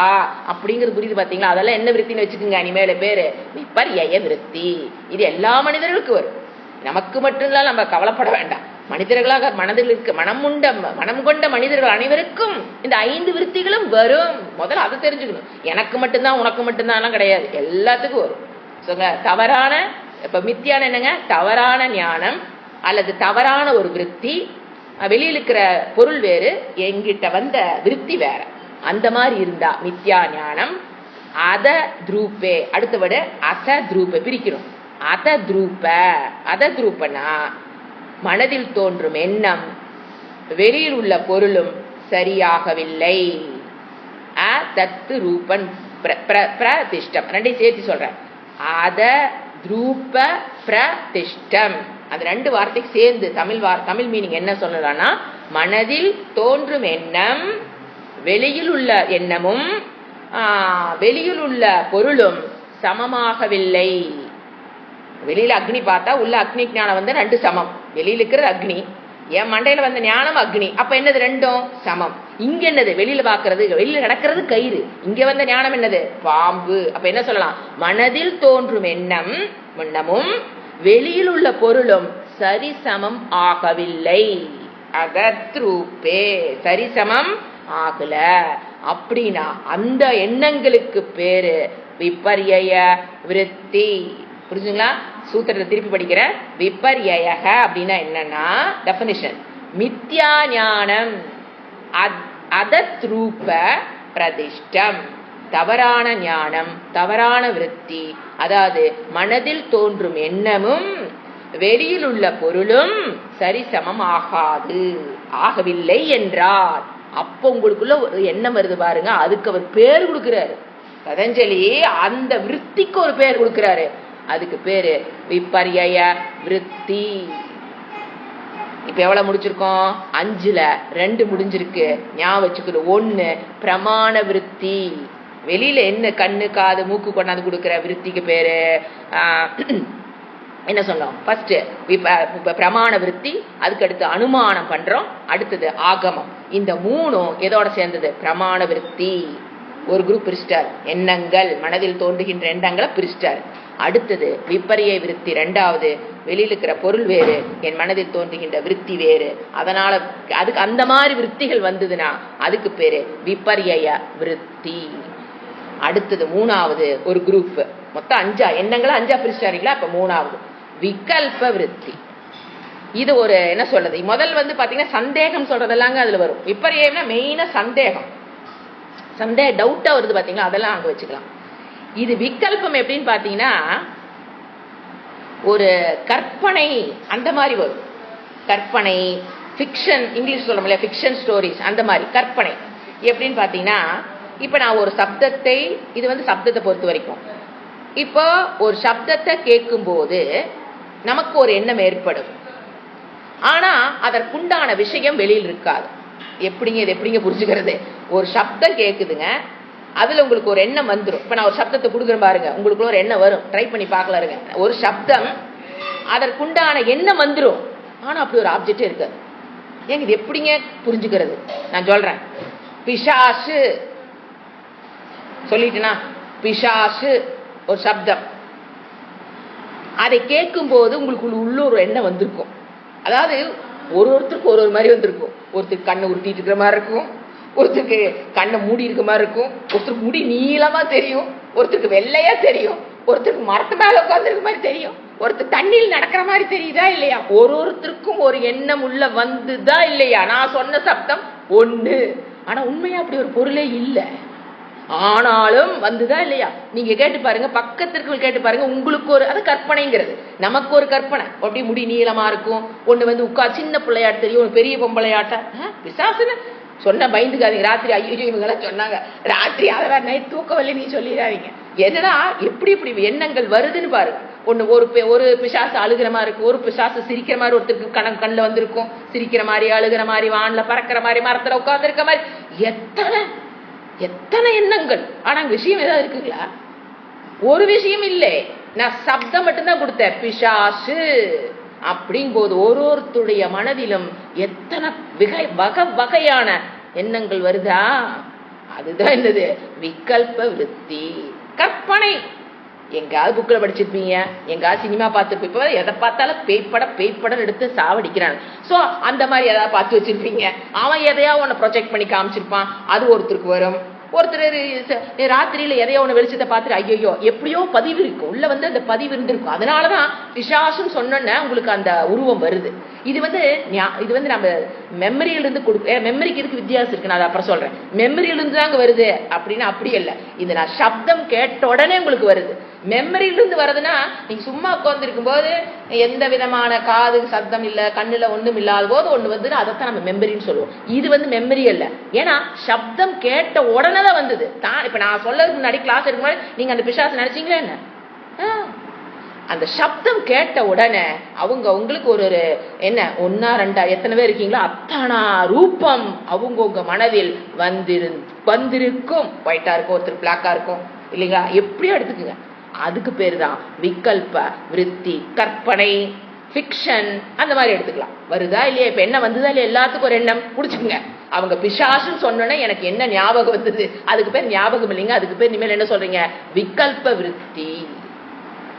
அப்படிங்கிறது புரியுது பாத்தீங்களா? அதெல்லாம் என்ன விருத்தின்னு வச்சுக்கோங்க. இனிமேல பேரு விபர்யய விருத்தி. இது எல்லா மனிதர்களுக்கும் வரும், நமக்கு மட்டும்தான். நம்ம கவலைப்பட வேண்டாம். மனிதர்களாக மனதில் இருக்க மனம் கொண்ட மனிதர்கள் அனைவருக்கும் இந்த 5 விருத்திகளும் வரும். முதல்ல அதை தெரிஞ்சுக்கணும். எனக்கு மட்டும்தான் உனக்கு மட்டும்தான் கிடையாது, எல்லாத்துக்கும் வரும். சொல்லுங்க. தவறான இப்ப மித்தியான என்னங்க? தவறான ஞானம் அல்லது தவறான ஒரு விருத்தி. வெளியில் இருக்கிற பொருள் வேறு, எங்கிட்ட வந்த விருத்தி வேற. அந்த மாதிரி இருந்தா மித்யா ஞானம். அத துரூப்பே. அடுத்தபடி அத துரூப்ப பிரிக்கணும். அத துரூப்ப. அத துரூப்பனா மனதில் தோன்றும் எண்ணம் வெளியில் உள்ள பொருளும் சரியாகவில்லை. தத்து ரூபன் பிரதிஷ்டம். ரெண்டையும் சேர்த்து சொல்றேன். அத துரூப பிரதிஷ்டம். அந்த 2 வார்த்தைக்கு சேர்ந்து தமிழ் மீனிங் என்ன சொல்லலாம்னா, மனதில் தோன்றும் எண்ணம் வெளியில் உள்ள எண்ணமும் வெளியில் உள்ள பொருளும் சமமாகவில்லை. வெளியில அக்னி பார்த்தா உள்ள அக்னி ஞானம் 2 சமம். வெளியில இருக்கிறது அக்னி, என் மண்டையில வந்த ஞானம் அக்னி. அப்ப என்னது? 2ம் சமம். இங்க என்னது? வெளியில பாக்குறது, வெளியில நடக்கிறது கயிறு. இங்க வந்த ஞானம் என்னது? பாம்பு. அப்ப என்ன சொல்லலாம்? மனதில் தோன்றும் எண்ணமும் வெளியில் உள்ள பொருளும் சரிசமம் ஆகவில்லை. அகத்ரூபே சரிசமம் ஆகல. அப்படின்னா அந்த எண்ணங்களுக்கு பேரு விபர்யய விருத்தி. புரிஞ்சுங்களா? சூத்திரத்தை திருப்பி படிக்கிற. விபர்யய அப்படின்னா என்னன்னா டெஃபினிஷன், மித்யா ஞானம் அதத்ரூப பிரதிஷ்டம். தவறான ஞானம், தவறான விருத்தி, அதாவது மனதில் தோன்றும் எண்ணமும் வெளியில் உள்ள பொருளும் சரிசமம் ஆகாது, ஆகவில்லை என்றால் அப்ப உங்களுக்குள்ள ஒரு எண்ணம் வருது பாருங்க, அதுக்கு அவர் பேர் கொடுக்கிறாரு பதஞ்சலி. அந்த விருத்திக்கு ஒரு பேர் கொடுக்கிறாரு, அதுக்கு பேரு விபர்யய விருத்தி. இப்ப எவ்வளவு முடிச்சிருக்கோம்? 5ல 2 முடிஞ்சிருக்கு. ஞாபகம் வச்சுக்கணும். 1 பிரமாண விருத்தி. வெளியில என்ன கண்ணு காது மூக்கு கொண்டாந்து கொடுக்கிற விருத்திக்கு பேரு என்ன சொன்னோம்? ஃபர்ஸ்ட் பிரமாண விருத்தி, அதுக்கு அடுத்து அனுமானம் பண்றோம், அடுத்தது ஆகமம். இந்த 3ம் எதோட சேர்ந்தது? பிரமாண விருத்தி. ஒரு குரூப் பிரிச்சிட்டார். எண்ணங்கள், மனதில் தோன்றுகின்ற எண்ணங்களை பிரிச்சிட்டார். அடுத்தது விபரிய விருத்தி 2வது. வெளியில் இருக்கிற பொருள் வேறு, என் மனதில் தோன்றுகின்ற விருத்தி வேறு. அதனால அதுக்கு அந்த மாதிரி விருத்திகள் வந்ததுன்னா அதுக்கு பேரு விபரிய விருத்தி. அடுத்தது 3வது ஒரு குரூப். மொத்தம் 5 எண்ணங்களை 5 பிரிச்சிட்டாருங்களா? அப்ப 3வது விகல்ப விருத்தி. இது ஒரு என்ன சொல்றது, முதல் பாத்தீங்கன்னா சந்தேகம் சொல்றதெல்லாங்க அதுல வரும். விபரியம்னா மெயினா சந்தேகம், டவுட்டா வருது பாத்தீங்களா, அதெல்லாம் அங்க வச்சுக்கலாம். இது விகல்பம் எப்படின்னு பாத்தீங்கன்னா ஒரு கற்பனை அந்த மாதிரி வரும். கற்பனை, ஃபிக்ஷன், இங்கிலீஷ் சொல்ல முடியல, ஃபிக்ஷன் ஸ்டோரிஸ் அந்த மாதிரி கற்பனை. எப்படின்னு பாத்தீங்கன்னா இப்ப நான் ஒரு சப்தத்தை, இது சப்தத்தை பொறுத்த வரைக்கும், இப்போ ஒரு சப்தத்தை கேட்கும் போது நமக்கு ஒரு எண்ணம் ஏற்படும். ஆனா அதற்குண்டான விஷயம் வெளியில் இருக்காது. இது எப்படிங்க புரிஞ்சுக்கிறது? ஒரு சப்தம் கேக்குதுங்க, அதுல உங்களுக்கு ஒரு எண்ணம் வந்துடும். இப்ப நான் ஒரு சப்தத்தை கொடுக்குறேன் பாருங்க, உங்களுக்கு ஒரு எண்ணம் வரும், ட்ரை பண்ணி பார்க்கலாருங்க. ஒரு சப்தம், அதற்குண்டான எண்ணம் வந்துடும், ஆனா அப்படி ஒரு ஆப்ஜெக்ட் இருக்காது. ஏங்க இது எப்படிங்க புரிஞ்சுக்கிறது? நான் சொல்றேன். பிசாசு சொல்லிட்டுனா, பிசாசு ஒரு சப்தம், அதை கேட்கும் போது உங்களுக்கு உள்ள ஒரு எண்ணம் வந்திருக்கும். அதாவது ஒருத்தருக்கு ஒரு மாதிரி வந்திருக்கும். ஒருத்தருக்கு கண்ணை உருட்டிட்டு இருக்கிற மாதிரி இருக்கும், ஒருத்தருக்கு கண்ணை மூடி இருக்க மாதிரி இருக்கும், ஒருத்தருக்கு முடி நீளமா தெரியும், ஒருத்தருக்கு வெள்ளையா தெரியும், ஒருத்தருக்கு மரத்து மேல உட்கார்ந்து இருக்க மாதிரி தெரியும், ஒருத்தர் தண்ணியில் நடக்கிற மாதிரி தெரியுதா இல்லையா? ஒருத்தருக்கும் ஒரு எண்ணம் உள்ள வந்துதா இல்லையா? நான் சொன்ன சப்தம் ஒண்ணு, ஆனா உண்மையா அப்படி ஒரு பொருளே இல்லை. ஆனாலும் வந்துதா இல்லையா? நீங்க கேட்டு பாருங்க, பக்கத்திற்கு கேட்டு பாருங்க, உங்களுக்கு ஒரு அது கற்பனைங்கிறது. நமக்கு ஒரு கற்பனை, அப்படி முடி நீளமா இருக்கும், ஒண்ணு சின்ன பிள்ளையாட்டு தெரியும், ஒரு பெரிய பொம்பளையாட்ட. பிசாசுன்னு சொன்ன பயந்துக்காதீங்க. ராத்திரி ஐயோ இவங்கெல்லாம் சொன்னாங்க, ராத்திரி அதெல்லாம் நைட் தூக்கவில்லை நீ சொல்லிடாதீங்க. என்னடா எப்படி இப்படி எண்ணங்கள் வருதுன்னு பாருங்க. ஒரு பிசாசு அழுகிற மாதிரி இருக்கு, ஒரு பிசாசு சிரிக்கிற மாதிரி, ஒருத்தருக்கு கண்ணில் வந்திருக்கும், சிரிக்கிற மாதிரி, அழுகிற மாதிரி, வான்ல பறக்கிற மாதிரி, மரத்துல உட்கார்ந்து இருக்க மாதிரி, எத்தனை எண்ணங்கள். ஆனா விஷயம் ஏதாவது இருக்குங்களா? ஒரு விஷயம் இல்லை. நான் சப்தம் மட்டும்தான் கொடுத்தேன், பிசாசு அப்படிங்கும் போது ஒருவருடைய மனதிலும் எத்தனை வகையான எண்ணங்கள் வருதா? அதுதான் என்னது? விகல்ப விருத்தி, கற்பனை. எங்காவது புக்ல படிச்சிருப்பீங்க, எங்காவது சினிமா பார்த்துருப்பீங்க. இப்போ எதை பார்த்தாலும் பேய்ப்படம் எடுத்து சாவடிக்கிறாங்க. ஸோ அந்த மாதிரி எதாவது பார்த்து வச்சிருப்பீங்க. அவன் எதையா ஒன்று ப்ரொஜெக்ட் பண்ணி காமிச்சிருப்பான், அது ஒருத்தருக்கு வரும். ஒருத்தர் ராத்திரியில எதையோ ஒன்று வெளிச்சத்தை பார்த்துட்டு ஐயோ எப்படியோ பதிவு இருக்கும், உள்ள அந்த பதிவு இருந்திருக்கும். அதனாலதான் பிசாசுன்னு சொன்னோன்னா உங்களுக்கு அந்த உருவம் வருது. இது நம்ம மெமரியிலிருந்து மெமரிக்கு இருக்கு வித்தியாசம் இருக்கு. நான் அப்புறம் சொல்றேன். மெமரியிலிருந்து தாங்க வருது அப்படின்னு அப்படி இல்லை. இது நான் சப்தம் கேட்ட உடனே உங்களுக்கு வருது. மெமரியிலிருந்து வருதுன்னா நீங்க சும்மா உட்கார்ந்து இருக்கும் போது எந்த விதமான காது சப்தம் இல்ல, கண்ணுல ஒண்ணும் இல்லாத போது ஒண்ணு வந்து அதைத்தான் நம்ம மெமரின்னு சொல்லுவோம். இது மெமரி அல்ல. ஏன்னா சப்தம் கேட்ட உடனே தான் வந்தது. இப்ப நான் சொல்லதுக்கு முன்னாடி கிளாஸ் எடுக்கும் போது நீங்க அந்த பிசாசு நினைச்சீங்களா என்ன? அந்த சப்தம் கேட்ட உடனே உங்களுக்கு ஒரு என்ன 1 2 எத்தனை பேர் இருக்கீங்களோ அத்தனை ரூபம் உங்க மனதில் வந்திருக்கும். ஒயிட்டா இருக்கும், ஒருத்தர் பிளாக்கா இருக்கும் இல்லைங்களா? எப்படியோ எடுத்துக்குங்க. அதுக்கு பேரு தான் விகல்ப விருத்தி, கற்பனை, ஃபிக்ஷன் அந்த மாதிரி எடுத்துக்கலாம். வருதா இல்லையா? இப்ப என்ன வந்ததா இல்லையா? எல்லாத்துக்கும் ஒரு எண்ணம் முடிச்சுக்குங்க. அவங்க பிசாசுன்னு சொன்னோன்னே எனக்கு என்ன ஞாபகம் வந்தது, அதுக்கு பேர் ஞாபகம் இல்லைங்க, அதுக்கு பேர் இனிமேல் என்ன சொல்றீங்க, விகல்ப விருத்தி.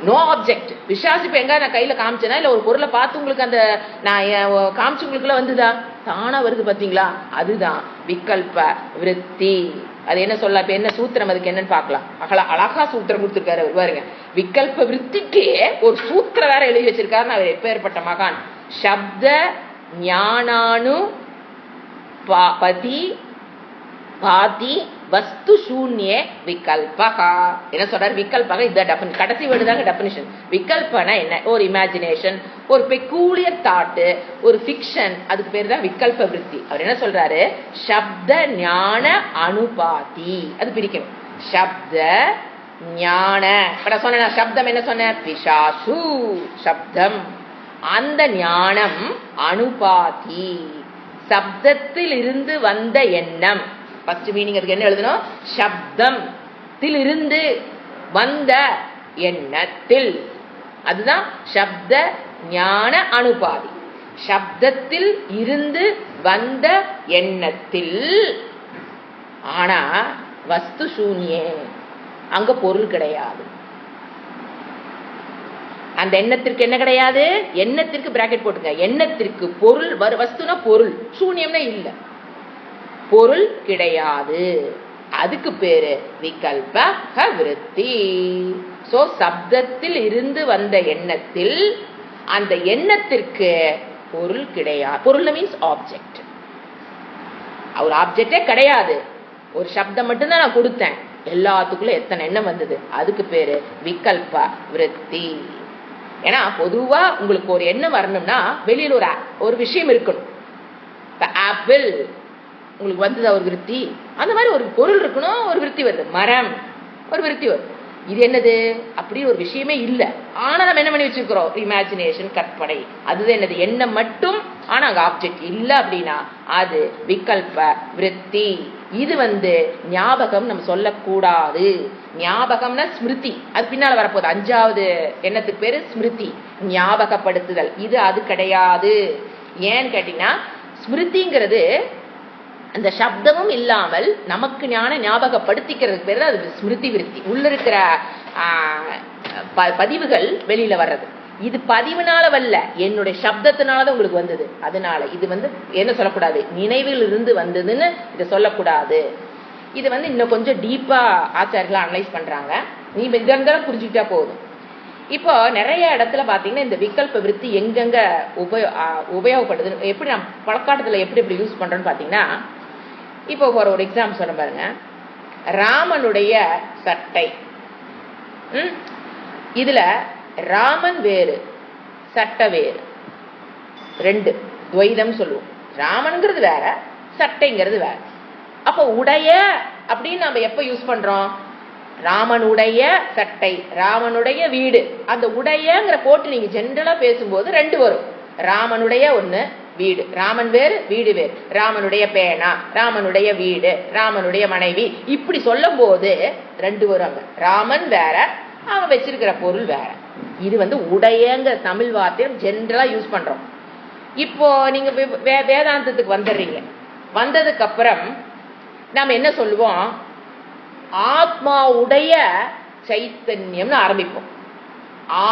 No object. பிசாசு இப்ப எங்க நான் கையில காமிச்சேனா இல்ல ஒரு பொருளை பார்த்து உங்களுக்கு அந்த நான் காமிச்சு உங்களுக்கு வந்துதா, தானா வருது பாத்தீங்களா, அதுதான் விகல்ப விருத்தி. அது என்ன சொல்ல, இப்ப என்ன சூத்திரம் அதுக்கு என்னன்னு பாக்கலாம். அழகா சூத்திரம் கொடுத்திருக்காரு அவர் பாருங்க. விகல்ப விருத்திக்கே ஒரு சூத்திரம் வேற எழுதி வச்சிருக்காருன்னு அவர் எப்பேற்பட்ட மகான். சப்த ஞானானு பதி பாதி வஸ்து சூன்யே விகல்பகா. என்ன சொல்றாரு, விகல்பகா இந்த டெஃபினிஷன், கடைசி வேர்டு தாங்க டெஃபினிஷன். விகல்பனா என்ன, ஒரு இமேஜினேஷன், ஒரு பெக்கூலியர் தாட், ஒரு ஃபிக்ஷன், அதுக்கு பேர் தான் விகல்ப விருத்தி. அவர் என்ன சொல்றாரு, சப்த ஞான அனுபாதி, அது பிரிக்கணும். சப்த ஞான, நான் சொன்ன சப்தம் என்ன சொன்ன, பிசாசு சப்தம், அந்த ஞானம் அனுபாதி, சப்தத்தில் இருந்து வந்த எண்ணம். ஃபர்ஸ்ட் மீனிங் அதுக்கு என்ன எழுதணும், சப்தத்தில் இருந்து வந்த எண்ணத்தில், அதுதான் சப்த ஞான அனுபாதி. சப்தத்தில் இருந்து வந்த எண்ணத்தில், ஆனா வஸ்து சூன்யே, அங்க பொருள் கிடையாது. அந்த எண்ணத்திற்கு என்ன கிடையாது, எண்ணத்திற்கு பிராக்கெட் போட்டுங்க, எண்ணத்திற்கு பொருள் வஸ்துனா பொருள், சூன்யம்னா இல்ல, பொருள் கிடையாது. அதுக்கு பேரு விகல்ப விருத்தி. சோ சப்தத்தில் இருந்து வந்த எண்ணத்தில், அந்த எண்ணத்திற்கு பொருள் கிடையாது. பொருள் மீன்ஸ் ஆப்ஜெக்ட். ஒரு ஆப்ஜெக்டே கிடையாது, ஒரு சப்தம் மட்டும்தான் நான் கொடுத்தேன், எல்லாத்துக்குள்ள எத்தனை எண்ணம் வந்தது, அதுக்கு பேரு விகல்ப விருத்தி. ஏன்னா பொதுவா உங்களுக்கு ஒரு எண்ணம் வரணும்னா வெளியில் ஒரு விஷயம் இருக்கணும். ஆப்பிள் உங்களுக்கு வந்தது ஒரு விருத்தி, அந்த மாதிரி ஒரு பொருள் இருக்கணும், ஒரு விருத்தி வருது. மரம் ஒரு விருத்தி வருது. இது என்னது, அப்படி ஒரு விஷயமே இல்லை, ஆனா நம்ம என்ன பண்ணி வச்சிருக்கிறோம், இமேஜினேஷன், கற்பனை, அதுதான் என்னது, எண்ணம் மட்டும், ஆனா அங்க ஆப்ஜெக்ட் இல்ல அப்படின்னா அது விகல்ப விருத்தி. இது ஞாபகம் நம்ம சொல்லக்கூடாது. ஞாபகம்னா ஸ்மிருதி, அது பின்னால வரப்போகுது. 5வது எண்ணத்துக்கு பேரு ஸ்மிருதி, ஞாபகப்படுத்துதல். இது அது கிடையாது. ஏன்னு கேட்டீங்கன்னா, ஸ்மிருதிங்கிறது அந்த சப்தமும் இல்லாமல் நமக்கு ஞாபகப்படுத்திக்கிறதுக்கு பேர் அது ஸ்மிருதி விருத்தி. உள்ள இருக்கிற பதிவுகள் வெளியில வர்றது. இது பதிவுனால வரல, என்னுடைய சப்தத்தினாலதான் உங்களுக்கு வந்தது. அதனால இது என்ன சொல்லக்கூடாது, நினைவில் இருந்து வந்ததுன்னு இதை சொல்லக்கூடாது. இது இன்னும் கொஞ்சம் டீப்பா ஆச்சாரியர்கள் அனலைஸ் பண்றாங்க. நீ இதெல்லாம் புரிஞ்சுக்கிட்டா போதும். இப்போ நிறைய இடத்துல பாத்தீங்கன்னா இந்த விகல்ப விருத்தி எங்கெங்க உபயோகப்படுது, எப்படி நம்ம பழக்காட்டத்துல எப்படி யூஸ் பண்றோம்னு பாத்தீங்கன்னா, இப்போ ஒரு எக்ஸாம்பிள் சொல்ல பாருங்க. ராமனுடைய சட்டை, இதுல ராமன் வேறு, சட்டை வேறு, ரெண்டு துவைதம் சொல்லுவோம். ராமன்ங்கிறது வேற, சட்டைங்கிறது வேற. அப்ப உடைய அப்படின்னு நம்ம எப்ப யூஸ் பண்றோம், ராமனுடைய சட்டை, ராமனுடைய வீடு. அந்த உடையங்கிற போட்டு நீங்க ஜென்ரலா பேசும்போது ரெண்டு வரும். ராமனுடைய ஒண்ணு, வீடு, ராமன் வேறு வீடு வேறு, ராமனுடைய பேனா, ராமனுடைய வீடு, ராமனுடைய மனைவி, இப்படி சொல்லும் போது ரெண்டு வரும். அங்க ராமன் வேற, அவன் வச்சிருக்கிற பொருள் வேற. இது உடையங்க தமிழ் வார்த்தையை ஜென்ரலா யூஸ் பண்றோம். இப்போ நீங்க வேதாந்தத்துக்கு வந்துடுறீங்க. வந்ததுக்கு அப்புறம் நாம என்ன சொல்லுவோம், ஆத்மாவுடைய சைத்தன்யம்னு ஆரம்பிப்போம்.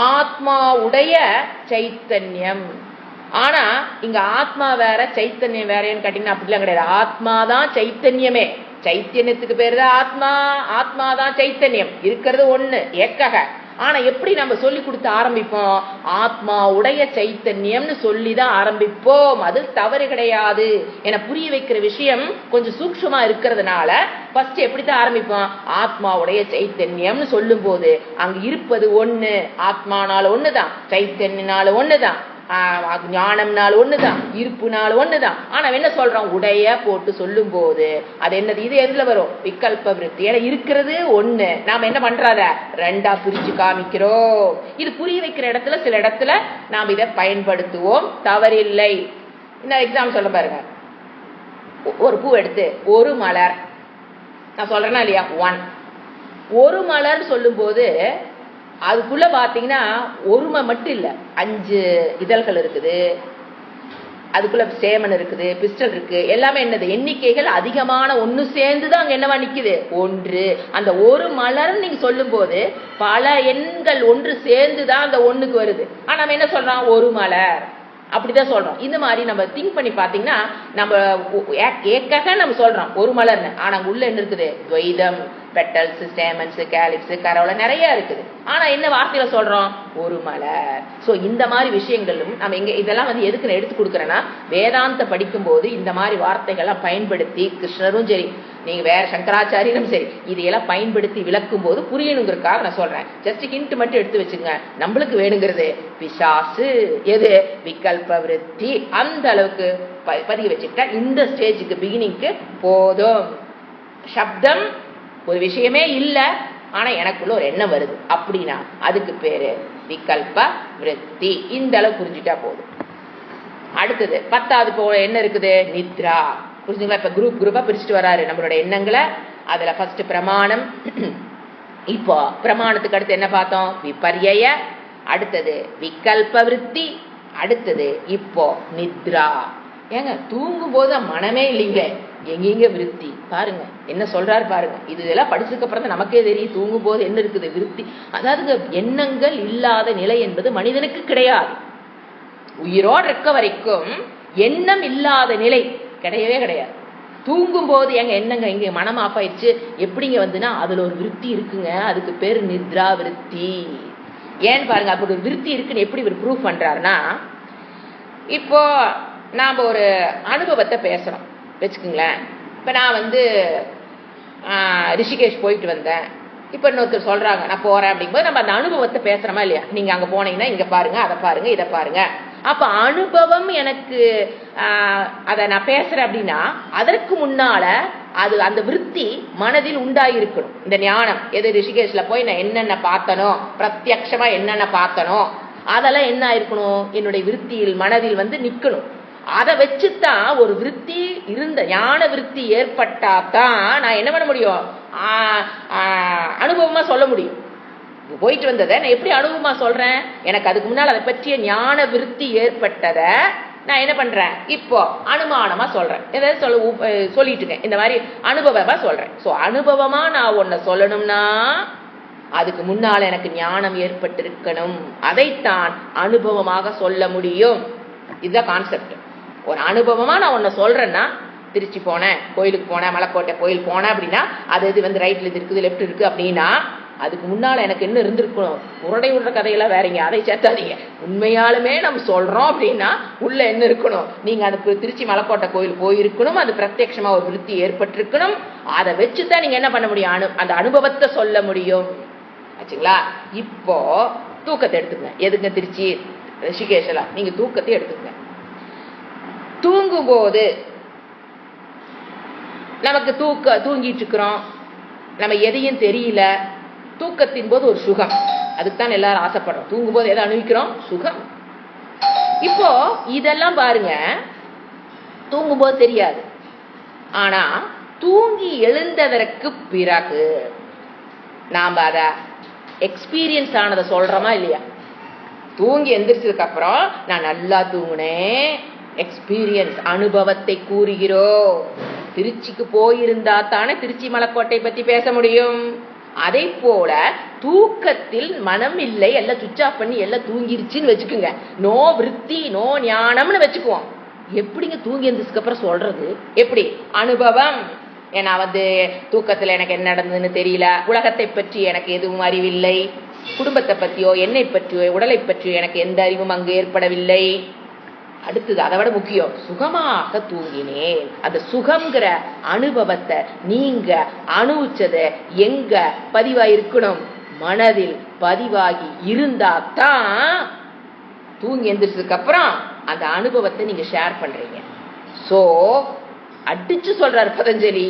ஆத்மாவுடைய சைத்தன்யம். ஆனா இங்க ஆத்மா வேற சைத்தன்யம் வேறன்னு கேட்டீங்கன்னா அப்படிலாம் கிடையாது. ஆத்மாதான் சைத்தன்யமே. சைத்தன்யத்துக்கு பேரு தான் ஆத்மா, ஆத்மாதான் சைத்தன்யம். இருக்கிறது ஒண்ணு ஏக்கக. ஆனா எப்படி நம்ம சொல்லி கொடுத்து ஆரம்பிப்போம், ஆத்மாவுடைய சைத்தன்யம்னு சொல்லிதான் ஆரம்பிப்போம். அது தவறு கிடையாது. என புரிய வைக்கிற விஷயம் கொஞ்சம் சூக்ஷ்மமா இருக்கிறதுனால ஃபர்ஸ்ட் எப்படித்தான் ஆரம்பிப்போம், ஆத்மாவுடைய சைத்தன்யம்னு சொல்லும் போது அங்க இருப்பது ஒண்ணு, ஆத்மானால ஒண்ணுதான், சைத்தன்யனால ஒண்ணுதான், ஞானம்னால ஒண்ணுதான், இருப்புனால ஒண்ணுதான். ஆனா என்ன சொல்றோம், உடைய போட்டு சொல்லும் போது அது என்னது, இது எதுல வரும், விகல்ப விருத்தி. ஏன்னா இருக்கிறது ஒண்ணு, நாம என்ன பண்றத ரெண்டா பிரிச்சு காமிக்கிறோம். இது புரிய வைக்கிற இடத்துல சில இடத்துல நாம் இதை பயன்படுத்துவோம், தவறில்லை. இன்னும் எக்ஸாம்பிள் சொல்ல பாருங்க. ஒரு பூ எடுத்து ஒரு மலர், நான் சொல்றேன்னா இல்லையா, ஒரு மலர் சொல்லும் போது அதுக்குள்ள பாத்தீங்கன்னா ஒருமை மட்டும் இல்ல, 5 இதழ்கள் இருக்குது, அதுக்குள்ள சேமன் இருக்குது, பிஸ்டல் இருக்கு, எல்லாமே என்னது எண்ணிக்கைகள் அதிகமான ஒண்ணு சேர்ந்துதான் அங்க என்னவா நிக்குது ஒன்று. அந்த ஒரு மலர் நீங்க சொல்லும் போது பல எண்கள் ஒன்று சேர்ந்துதான் அந்த ஒண்ணுக்கு வருது. ஆனா நம்ம என்ன சொல்றோம் ஒரு மலர் அப்படிதான் சொல்றோம். இந்த மாதிரி நம்ம திங்க் பண்ணி பாத்தீங்கன்னா நம்ம ஏக்காக நம்ம சொல்றோம் ஒரு மலர்னு, ஆனா உள்ள என்ன இருக்குது துவைதம், பெட்டல்ஸ், ஸ்டேமன்ஸ், கேலிப்ஸ், கரோல நிறைய இருக்குது. ஆனா என்ன வார்த்தையில சொல்றோம் ஒரு மலர். சோ இந்த மாதிரி விஷயங்களும் நம்ம எங்க இதெல்லாம் வந்து எதுக்கு நான் எடுத்து கொடுக்குறேன்னா வேதாந்த படிக்கும் போது இந்த மாதிரி வார்த்தைகள்லாம் பயன்படுத்தி கிருஷ்ணரும் சரி நீங்க வேற சங்கராச்சாரியரும் சரி இதையெல்லாம் பயன்படுத்தி விளக்கும் போது புரியணுங்கிறதுக்காக நான் சொல்றேன். ஜஸ்ட் ஹிண்ட் மட்டும் எடுத்து வச்சுங்க. நம்மளுக்கு வேணுங்கிறது பிசாசு எது விகல்ப விருத்தி அந்த அளவுக்கு பதிய வச்சுக்கிட்டா இந்த ஸ்டேஜுக்கு பிகினிங்க்கு போதும். சப்தம் ஒரு விஷயமே இல்லை, ஆனா எனக்குள்ள ஒரு எண்ணம் வருது அப்படின்னா அதுக்கு பேரு விகல்ப விருத்தி. இந்த அளவு புரிஞ்சுட்டா போதும். அடுத்தது 10வது இப்போ என்ன இருக்குது நித்ரா. புரிஞ்சுங்களா? இப்ப குரூப்பா பிரிச்சுட்டு வராரு நம்மளோட எண்ணங்களை. அதுல ஃபர்ஸ்ட் பிரமாணம். இப்போ பிரமாணத்துக்கு அடுத்து என்ன பார்த்தோம் விபர்யய, அடுத்தது விகல்ப விருத்தி, அடுத்தது இப்போ நித்ரா. ஏங்க தூங்கும் போது மனமே இல்லைங்க, எங்கெங்க விருத்தி பாருங்க என்ன சொல்றாரு பாருங்க. இது இதெல்லாம் படிச்சதுக்கு அப்புறம் தான் நமக்கே தெரியும் தூங்கும் போது என்ன இருக்குது விருத்தி. அதாவது எண்ணங்கள் இல்லாத நிலை என்பது மனிதனுக்கு கிடையாது. உயிரோடு இருக்க வரைக்கும் எண்ணம் இல்லாத நிலை கிடையவே கிடையாது. தூங்கும் போது எங்க எண்ணங்க இங்க மனம் ஆஃப் ஆயிடுச்சு எப்படிங்க வந்துன்னா அதுல ஒரு விருத்தி இருக்குங்க, அதுக்கு பேரு நித்ரா விருத்தி. ஏன்னு பாருங்க அப்படி ஒரு விருத்தி இருக்குன்னு எப்படி இவர் ப்ரூவ் பண்றாருன்னா, இப்போ நாம ஒரு அனுபவத்தை பேசுறோம் வச்சுக்கோங்களேன். இப்போ நான் வந்து ரிஷிகேஷ் போயிட்டு வந்தேன், இப்போ இன்னொருத்தர் சொல்றாங்க நான் போறேன் அப்படிங்கும்போது நம்ம அந்த அனுபவத்தை பேசுறோமா இல்லையா? நீங்க அங்க போனீங்கன்னா இங்க பாருங்க, அதை பாருங்க, இதை பாருங்க. அப்ப அனுபவம் எனக்கு அதை நான் பேசுறேன் அப்படின்னா அதற்கு முன்னால அது அந்த விருத்தி மனதில் உண்டாயிருக்கணும். இந்த ஞானம் எது ரிஷிகேஷ்ல போய் நான் என்னென்ன பார்த்தனோ பிரத்யக்ஷமா என்னென்ன பார்த்தனோ அதெல்லாம் என்ன ஆயிருக்கணும் என்னுடைய விருத்தியில் மனதில் வந்து நிக்கணும். அதை வச்சுதான் ஒரு விருத்தி இருந்த ஞான விருத்தி ஏற்பட்டாதான் நான் என்ன பண்ண முடியும் அனுபவமா சொல்ல முடியும். போயிட்டு வந்ததை நான் எப்படி அனுபவமா சொல்றேன்? எனக்கு அதுக்கு முன்னால் அதை பற்றிய ஞான விருத்தி ஏற்பட்டதை நான் என்ன பண்றேன் இப்போ அனுமானமா சொல்றேன். ஏதாவது சொல்லிட்டு இருக்கேன் இந்த மாதிரி அனுபவமா சொல்றேன். சோ அனுபவமா நான் ஒன்ன சொல்லணும்னா அதுக்கு முன்னால் எனக்கு ஞானம் ஏற்பட்டிருக்கணும். அதைத்தான் அனுபவமாக சொல்ல முடியும். இதுதான் கான்செப்ட். ஒரு அனுபவமா நான் ஒன்ன சொல்றேன்னா திருச்சி போனேன், கோயிலுக்கு போனேன், மலைக்கோட்டை கோயில் போனேன் அப்படின்னா அது இது வந்து ரைட்ல இது இருக்குது லெஃப்ட் இருக்கு அப்படின்னா அதுக்கு முன்னால எனக்கு என்ன இருந்திருக்கணும்? உருடை விடுற கதையெல்லாம் வேறீங்க, அதை சேர்த்தாதீங்க. உண்மையாலுமே நம்ம சொல்றோம் அப்படின்னா உள்ள என்ன இருக்கணும்? நீங்க அதுக்கு திருச்சி மலைக்கோட்டை கோயில் போயிருக்கணும், அது பிரத்யட்சமா ஒரு விருத்தி ஏற்பட்டிருக்கணும். அதை வச்சுதான் நீங்க என்ன பண்ண முடியும்? அந்த அனுபவத்தை சொல்ல முடியும் ஆச்சுங்களா? இப்போ தூக்கத்தை எடுத்துக்கங்க. எதுங்க திருச்சி ரிஷிகேஷெல்லாம் நீங்க தூக்கத்தை எடுத்துக்கங்க. தூங்கும் போது நமக்கு தூங்கிட்டு இருக்கிறோம், நம்ம எதையும் தெரியல. தூக்கத்தின் போது ஒரு சுகம், அதுக்குத்தான் எல்லாரும் ஆசைப்படுறோம். தூங்கும் போது எதை அனுபவிக்கிறோம்? சுகம். இப்போ இதெல்லாம் பாருங்க தூங்கும் போது தெரியாது, ஆனா தூங்கி எழுந்ததற்கு பிறகு நாம அத எக்ஸ்பீரியன்ஸ் ஆனதை சொல்றோமா இல்லையா? தூங்கி எந்திரிச்சதுக்கு அப்புறம் நான் நல்லா தூங்குனேன், எக்ஸ்பீரியன்ஸ் அனுபவத்தை கூறுகிறோம். திருச்சிக்கு போயிருந்தா தானே திருச்சி மலைக்கோட்டை பத்தி பேச முடியும். அதை போல தூக்கத்தில் மனம் இல்லை, எல்லாம் சுவிட்ச் ஆஃப் பண்ணி எல்லாம் தூங்கிருச்சுன்னு வச்சுக்கோங்க. நோ விருத்தி நோ ஞானம்னு வச்சுக்குவோம். எப்படிங்க தூங்கி எழுந்ததுக்கு அப்புறம் சொல்றது? எப்படி? அனுபவம். ஏன்னா வந்து தூக்கத்துல எனக்கு என்ன நடந்ததுன்னு தெரியல, உலகத்தை பற்றி எனக்கு எதுவும் அறிவில்லை, குடும்பத்தை பற்றியோ என்னை பற்றியோ உடலை பற்றியோ எனக்கு எந்த அறிவும் அங்கு ஏற்படவில்லை. அடுத்தது அதை விட முக்கியம், சுகமாக தூங்கினேன். அந்த சுகம்ங்கிற அனுபவத்தை நீங்க அனுபவிச்சதை எங்க பதிவாயிருக்கணும்? மனதில் பதிவாகி இருந்தா தான் தூங்கி எந்திரிச்சதுக்கு அப்புறம் அந்த அனுபவத்தை நீங்க ஷேர் பண்றீங்க. சோ அடிச்சு சொல்றாரு பதஞ்சலி,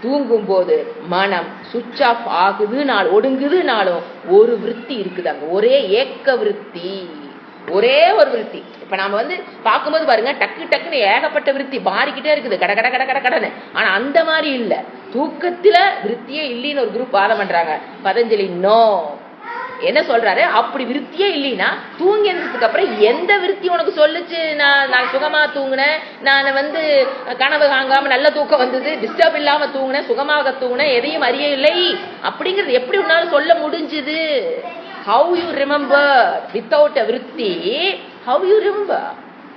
தூங்கும் போது மனம் சுவிட்ச் ஆஃப் ஆகுதுனாலும் ஒடுங்குதுனாலும் ஒரு விருத்தி இருக்குது அங்க, ஒரே ஏக்க விருத்தி, ஒரே ஒரு விருத்தி. இப்ப நாம வந்து பார்க்கும்போது பாருங்க டக்கு டக்குன்னு ஏகப்பட்ட விருத்தி மாறிக்கிட்டே இருக்குது, கட கட கட கட கடன்னு. ஆனா அந்த மாதிரி இல்ல, தூக்கத்துல விருத்தியே இல்லைன்னு ஒரு குரூப் வாதம் பண்றாங்க. பதஞ்சலி நோ, என்ன சொல்றாரு, அப்படி விருத்தியே இல்லைன்னா தூங்கி எழுந்ததுக்கு அப்புறம் எந்த விருத்தி உனக்கு சொல்லுச்சு நான் சுகமா தூங்கினேன், நான் கனவு காங்காம நல்ல தூக்கம் வந்தது, டிஸ்டர்ப் இல்லாம தூங்கினேன், சுகமாக தூங்கினேன், எதையும் அறியவில்லை அப்படிங்கிறது எப்படி உன்னால சொல்ல முடிஞ்சுது? How you remember without a விருத்தி? How you remember?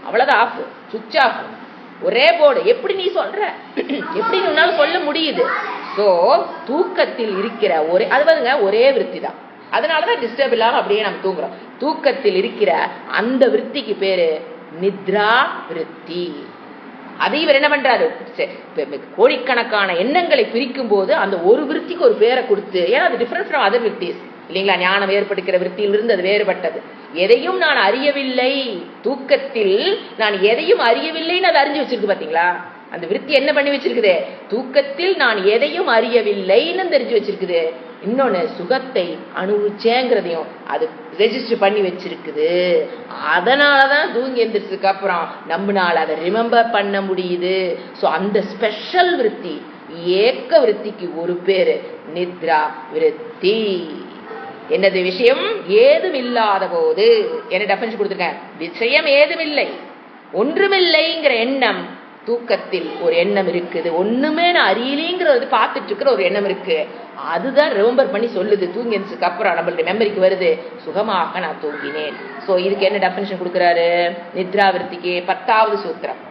அவ்வளவுதான், ஆஃப், சுவிட்ச் ஆஃப், ஒரே போர்டு. எப்படி நீ சொல்ற, எப்படி உன்னால சொல்ல முடியுது? சோ தூக்கத்தில் இருக்கிற ஒரே விருத்தி தான். அதனாலதான் டிஸ்டர்ப் இல்லாம அப்படியே நம்ம தூங்குறோம். தூக்கத்தில் இருக்கிற அந்த விருத்திக்கு பேரு நித்ரா விருத்தி. அதை இவர் என்ன பண்றாரு, கோடிக்கணக்கான எண்ணங்களை பிரிக்கும் போது அந்த ஒரு விருத்திக்கு ஒரு பேரை கொடுத்து, ஏன்னா அது டிஃபரன்ஸ் ஃப்ரம் அதர் விருத்திஸ் இல்லைங்களா? ஞானம் ஏற்படுகிற விருத்தியிலிருந்து அது வேறுபட்டது. எதையும் நான் அறியவில்லை, தூக்கத்தில் நான் எதையும் அறியவில்லைன்னு அதை அறிஞ்சு வச்சிருக்கு. பாத்தீங்களா, அந்த விருத்தி என்ன பண்ணி வச்சிருக்குது? தூக்கத்தில் நான் எதையும் அறியவில்லைன்னு தெரிஞ்சு வச்சிருக்குது. இன்னொன்னு, சுகத்தை அனுபவிச்சேங்கிறதையும் அது ரெஜிஸ்டர் பண்ணி வச்சிருக்குது. அதனாலதான் தூங்கி எந்திரிச்சதுக்கு அப்புறம் நம்மளால அதை ரிமெம்பர் பண்ண முடியுது. சோ அந்த ஸ்பெஷல் விருத்தி, ஏக்க விருத்திக்கு ஒரு பேரு நித்ரா விருத்தி. என்னது விஷயம்? ஏதும் இல்லாத போது. என்ன டெஃபினிஷன் கொடுத்துருக்கேன்? விஷயம் ஏதும் இல்லை, ஒன்றுமில்லைங்கிற எண்ணம். தூக்கத்தில் ஒரு எண்ணம் இருக்குது, ஒண்ணுமே நான் அறியலிங்கிறது பார்த்துட்டு இருக்கிற ஒரு எண்ணம் இருக்கு. அதுதான் ரிமெம்பர் பண்ணி சொல்லுது. தூங்கி எழுந்ததுக்கு அப்புறம் நம்மளுடைய மெமரிக்கு வருது, சுகமாக நான் தூங்கினேன். சோ இதுக்கு என்ன டெஃபினிஷன் கொடுக்குறாரு? நித்ராவிருத்திக்கு 10வது சூத்திரம்.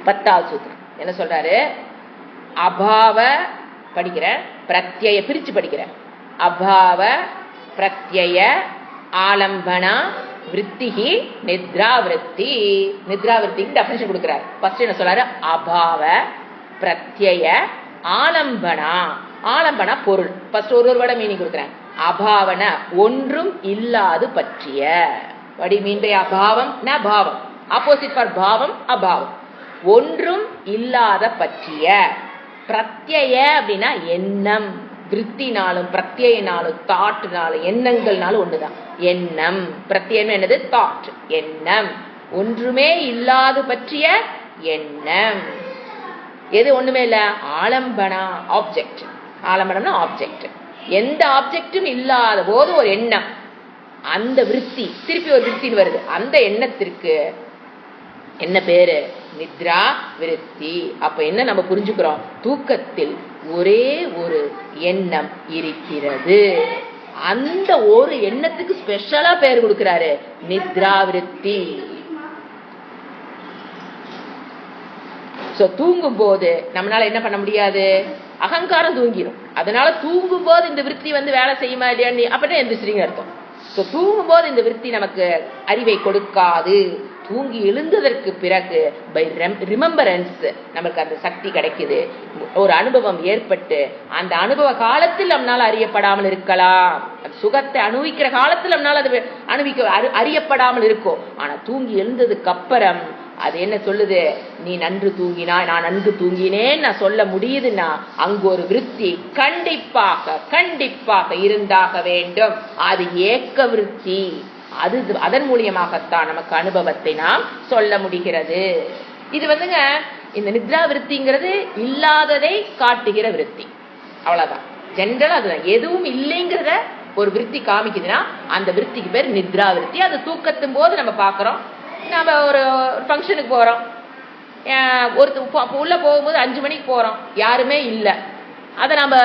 10வது சூத்திரம் என்ன சொல்றாரு? அபாவ படிக்கிறேன், பிரத்யய பிரிச்சு படிக்கிறேன். அபாவ பிரத்யய ஆலம்பனா விருத்திஹி நித்ராவிருத்தி. நித்ராவிருத்திக்கு டெஃபினிஷன் கொடுக்கிறார். ஃபர்ஸ்ட் என்ன சொல்றாரு? அபாவ பிரத்யய ஆலம்பனா. ஆலம்பனா பொருள். ஃபர்ஸ்ட் ஒரு வேர்ட மீனிங் கொடுக்கிறேன். அபாவன ஒன்றும் இல்லாது பற்றிய. what do you mean by அபாவம்? ந பாவம். ஆப்போசிட் ஃபார் பாவம் அபாவம். ஒன்றும் இல்லாத பற்றிய. பிரத்யய அப்படின்னா எண்ணம். விருத்தினாலும் பிரத்யனாலும் தாட்னாலும் எண்ணங்கள்னாலும் ஒண்ணுதான். எண்ணம் பிரத்யம் என்னது? தாட், எண்ணம். ஒன்றுமே இல்லாது பற்றிய எண்ணம். எது ஒண்ணுமே இல்ல? ஆலம்பனா, ஆப்ஜெக்ட். ஆலம்பனம்னா ஆப்ஜெக்ட். எந்த ஆப்ஜெக்டும் இல்லாத போது ஒரு எண்ணம், அந்த விருத்தி, திருப்பி ஒரு விருத்தின்னு வருது. அந்த எண்ணத்திற்கு என்ன பேரு? நித்ரா விருத்தி. அப்ப என்ன நம்ம புரிஞ்சுக்கிறோம்? தூக்கத்தில் ஒரே ஒரு எண்ணம் இருக்கிறது. அந்த ஒரு எண்ணத்துக்கு ஸ்பெஷலா பேர் கொடுக்கிறாரு, நித்ரா விருத்தி. சோ தூங்கும் போது நம்மளால என்ன பண்ண முடியாது? அகங்காரம் தூங்கிடும். அதனால தூங்கும் போது இந்த விருத்தி வேலை செய்யுமா இல்லையா? அப்படின்னா எந்திரிச்சிருங்க அர்த்தம். சோ தூங்கும் போது இந்த விருத்தி நமக்கு அறிவை கொடுக்காது. தூங்கி எழுந்ததற்கு பிறகு பை ரிமெம்பரன்ஸ் நமக்கு அந்த சக்தி கிடைக்குது. ஒரு அனுபவம் ஏற்பட்டு அந்த அனுபவ காலத்தில் நம்மளால அறியப்படாமல் இருக்கலாம். சுகத்தை அனுபவிக்கிற காலத்தில் நம்மளால அது அறியப்படாமல் இருக்கும். ஆனா தூங்கி எழுந்ததுக்கு அப்புறம் அது என்ன சொல்லுது? நீ நன்று தூங்கினா, நான் நன்கு தூங்கினேன் நான் சொல்ல முடியுதுன்னா அங்கு ஒரு விருத்தி கண்டிப்பாக கண்டிப்பாக இருந்தாக வேண்டும். அது ஏக்க விருத்தி. அது அதன் மூலியமாகத்தான் நமக்கு அனுபவத்தை நாம் சொல்ல முடிகிறது. இது இந்த நித்ரா விருத்திங்கிறது இல்லாததை காட்டுகிற விருத்தி. அவ்வளவுதான். ஜென்ரலா அதுதான். எதுவும் இல்லைங்கிறத ஒரு விருத்தி காமிக்குதுன்னா அந்த விருத்திக்கு பேர் நித்ரா விருத்தி. அது தூக்கத்தும் போது நம்ம பாக்குறோம். நம்ம ஒரு ஃபங்க்ஷனுக்கு போறோம், உள்ள போகும்போது 5 மணிக்கு போறோம், யாருமே இல்லை. அதை நம்ம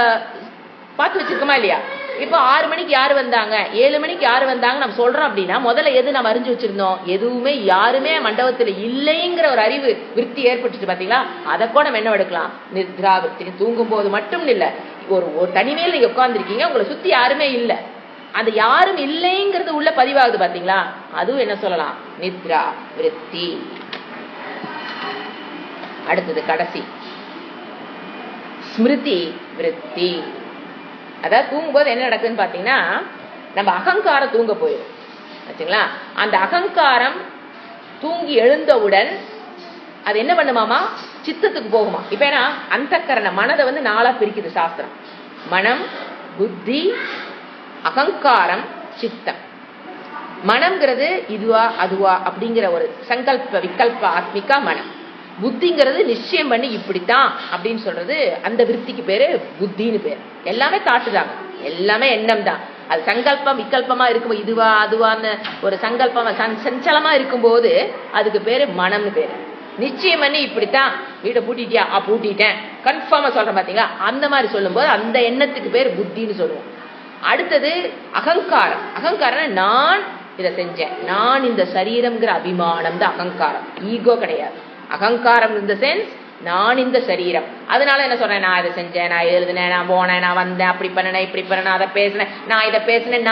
பார்த்து வச்சிருக்கோமா இல்லையா? இப்போ 6 மணிக்கு யாரு வந்தாங்க, 7 மணிக்கு யாரு வந்தாங்க நம்ம சொல்றோம் அப்படின்னா முதல்ல எது நம்ம அறிஞ்சு வச்சிருந்தோம்? எதுவுமே யாருமே மண்டபத்துல இல்லைங்கிற ஒரு அறிவு விருத்தி ஏற்பட்டுச்சு. பாத்தீங்களா? அதை கூட நம்ம என்ன எடுக்கலாம்? நித்ரா விருத்தி. தூங்கும் போது மட்டும் இல்ல, ஒரு தனிமையில நீங்க உட்கார்ந்துருக்கீங்க, உங்களை சுத்தி யாருமே இல்லை, அது யாரும் இல்லைங்கிறது உள்ள பதிவாகுது. பாத்தீங்களா? அதுவும் என்ன சொல்லலாம்? நித்ரா விருத்தி. அடுத்தது கடைசி ஸ்மிருதி விருத்தி. அதாவது தூங்கும்போது என்ன நடக்குதுன்னு பாத்தீங்கன்னா, நம்ம அகங்காரம் தூங்க போயிடும். ஆச்சுங்களா? அந்த அகங்காரம் தூங்கி எழுந்தவுடன் அது என்ன பண்ணுமாமா? சித்தத்துக்கு போகுமா. இப்ப ஏன்னா அந்தக்கரண மனதை 4ஆ பிரிக்குது சாஸ்திரம். மனம், புத்தி, அகங்காரம், சித்தம். மனம்ங்கிறது இதுவா அதுவா அப்படிங்கிற ஒரு சங்கல்ப விகல்ப ஆத்மிகா மனம். புத்திங்கிறது நிச்சயம் பண்ணி இப்படித்தான் அப்படின்னு சொல்றது, அந்த விருத்திக்கு பேரு புத்தின்னு பேரு. எல்லாமே தாட்டுதாங்க, எல்லாமே எண்ணம் தான். அது சங்கல்பம் விகல்பமா இருக்கும், இதுவா அதுவான்னு ஒரு சங்கல்பமா சஞ்சலமா இருக்கும்போது அதுக்கு பேரு மனம்னு பேரு. நிச்சயம் பண்ணி இப்படித்தான் வீட்டை பூட்டிட்டியா, பூட்டிட்டேன் கன்ஃபார்மா சொல்றேன் பாத்தீங்களா, அந்த மாதிரி சொல்லும் போது அந்த எண்ணத்துக்கு பேர் புத்தின்னு சொல்லுவோம். அடுத்தது அகங்காரம். அகங்காரம் நான் இதை செஞ்சேன், நான் இந்த சரீரம்ங்கிற அபிமானம் தான் அகங்காரம், ஈகோ கிடையாது. அகங்காரம் இந்த சென்ஸ் நான் இந்த சரீரம். அதனால என்ன சொல்றேன், நான் இதை செஞ்சேன், நான் எழுதினேன், நான் போனேன், நான் வந்தேன், அப்படி பண்ணினேன், இப்படி பண்ணேன், அதை பேசினேன், நான் இதை பேசினேன்,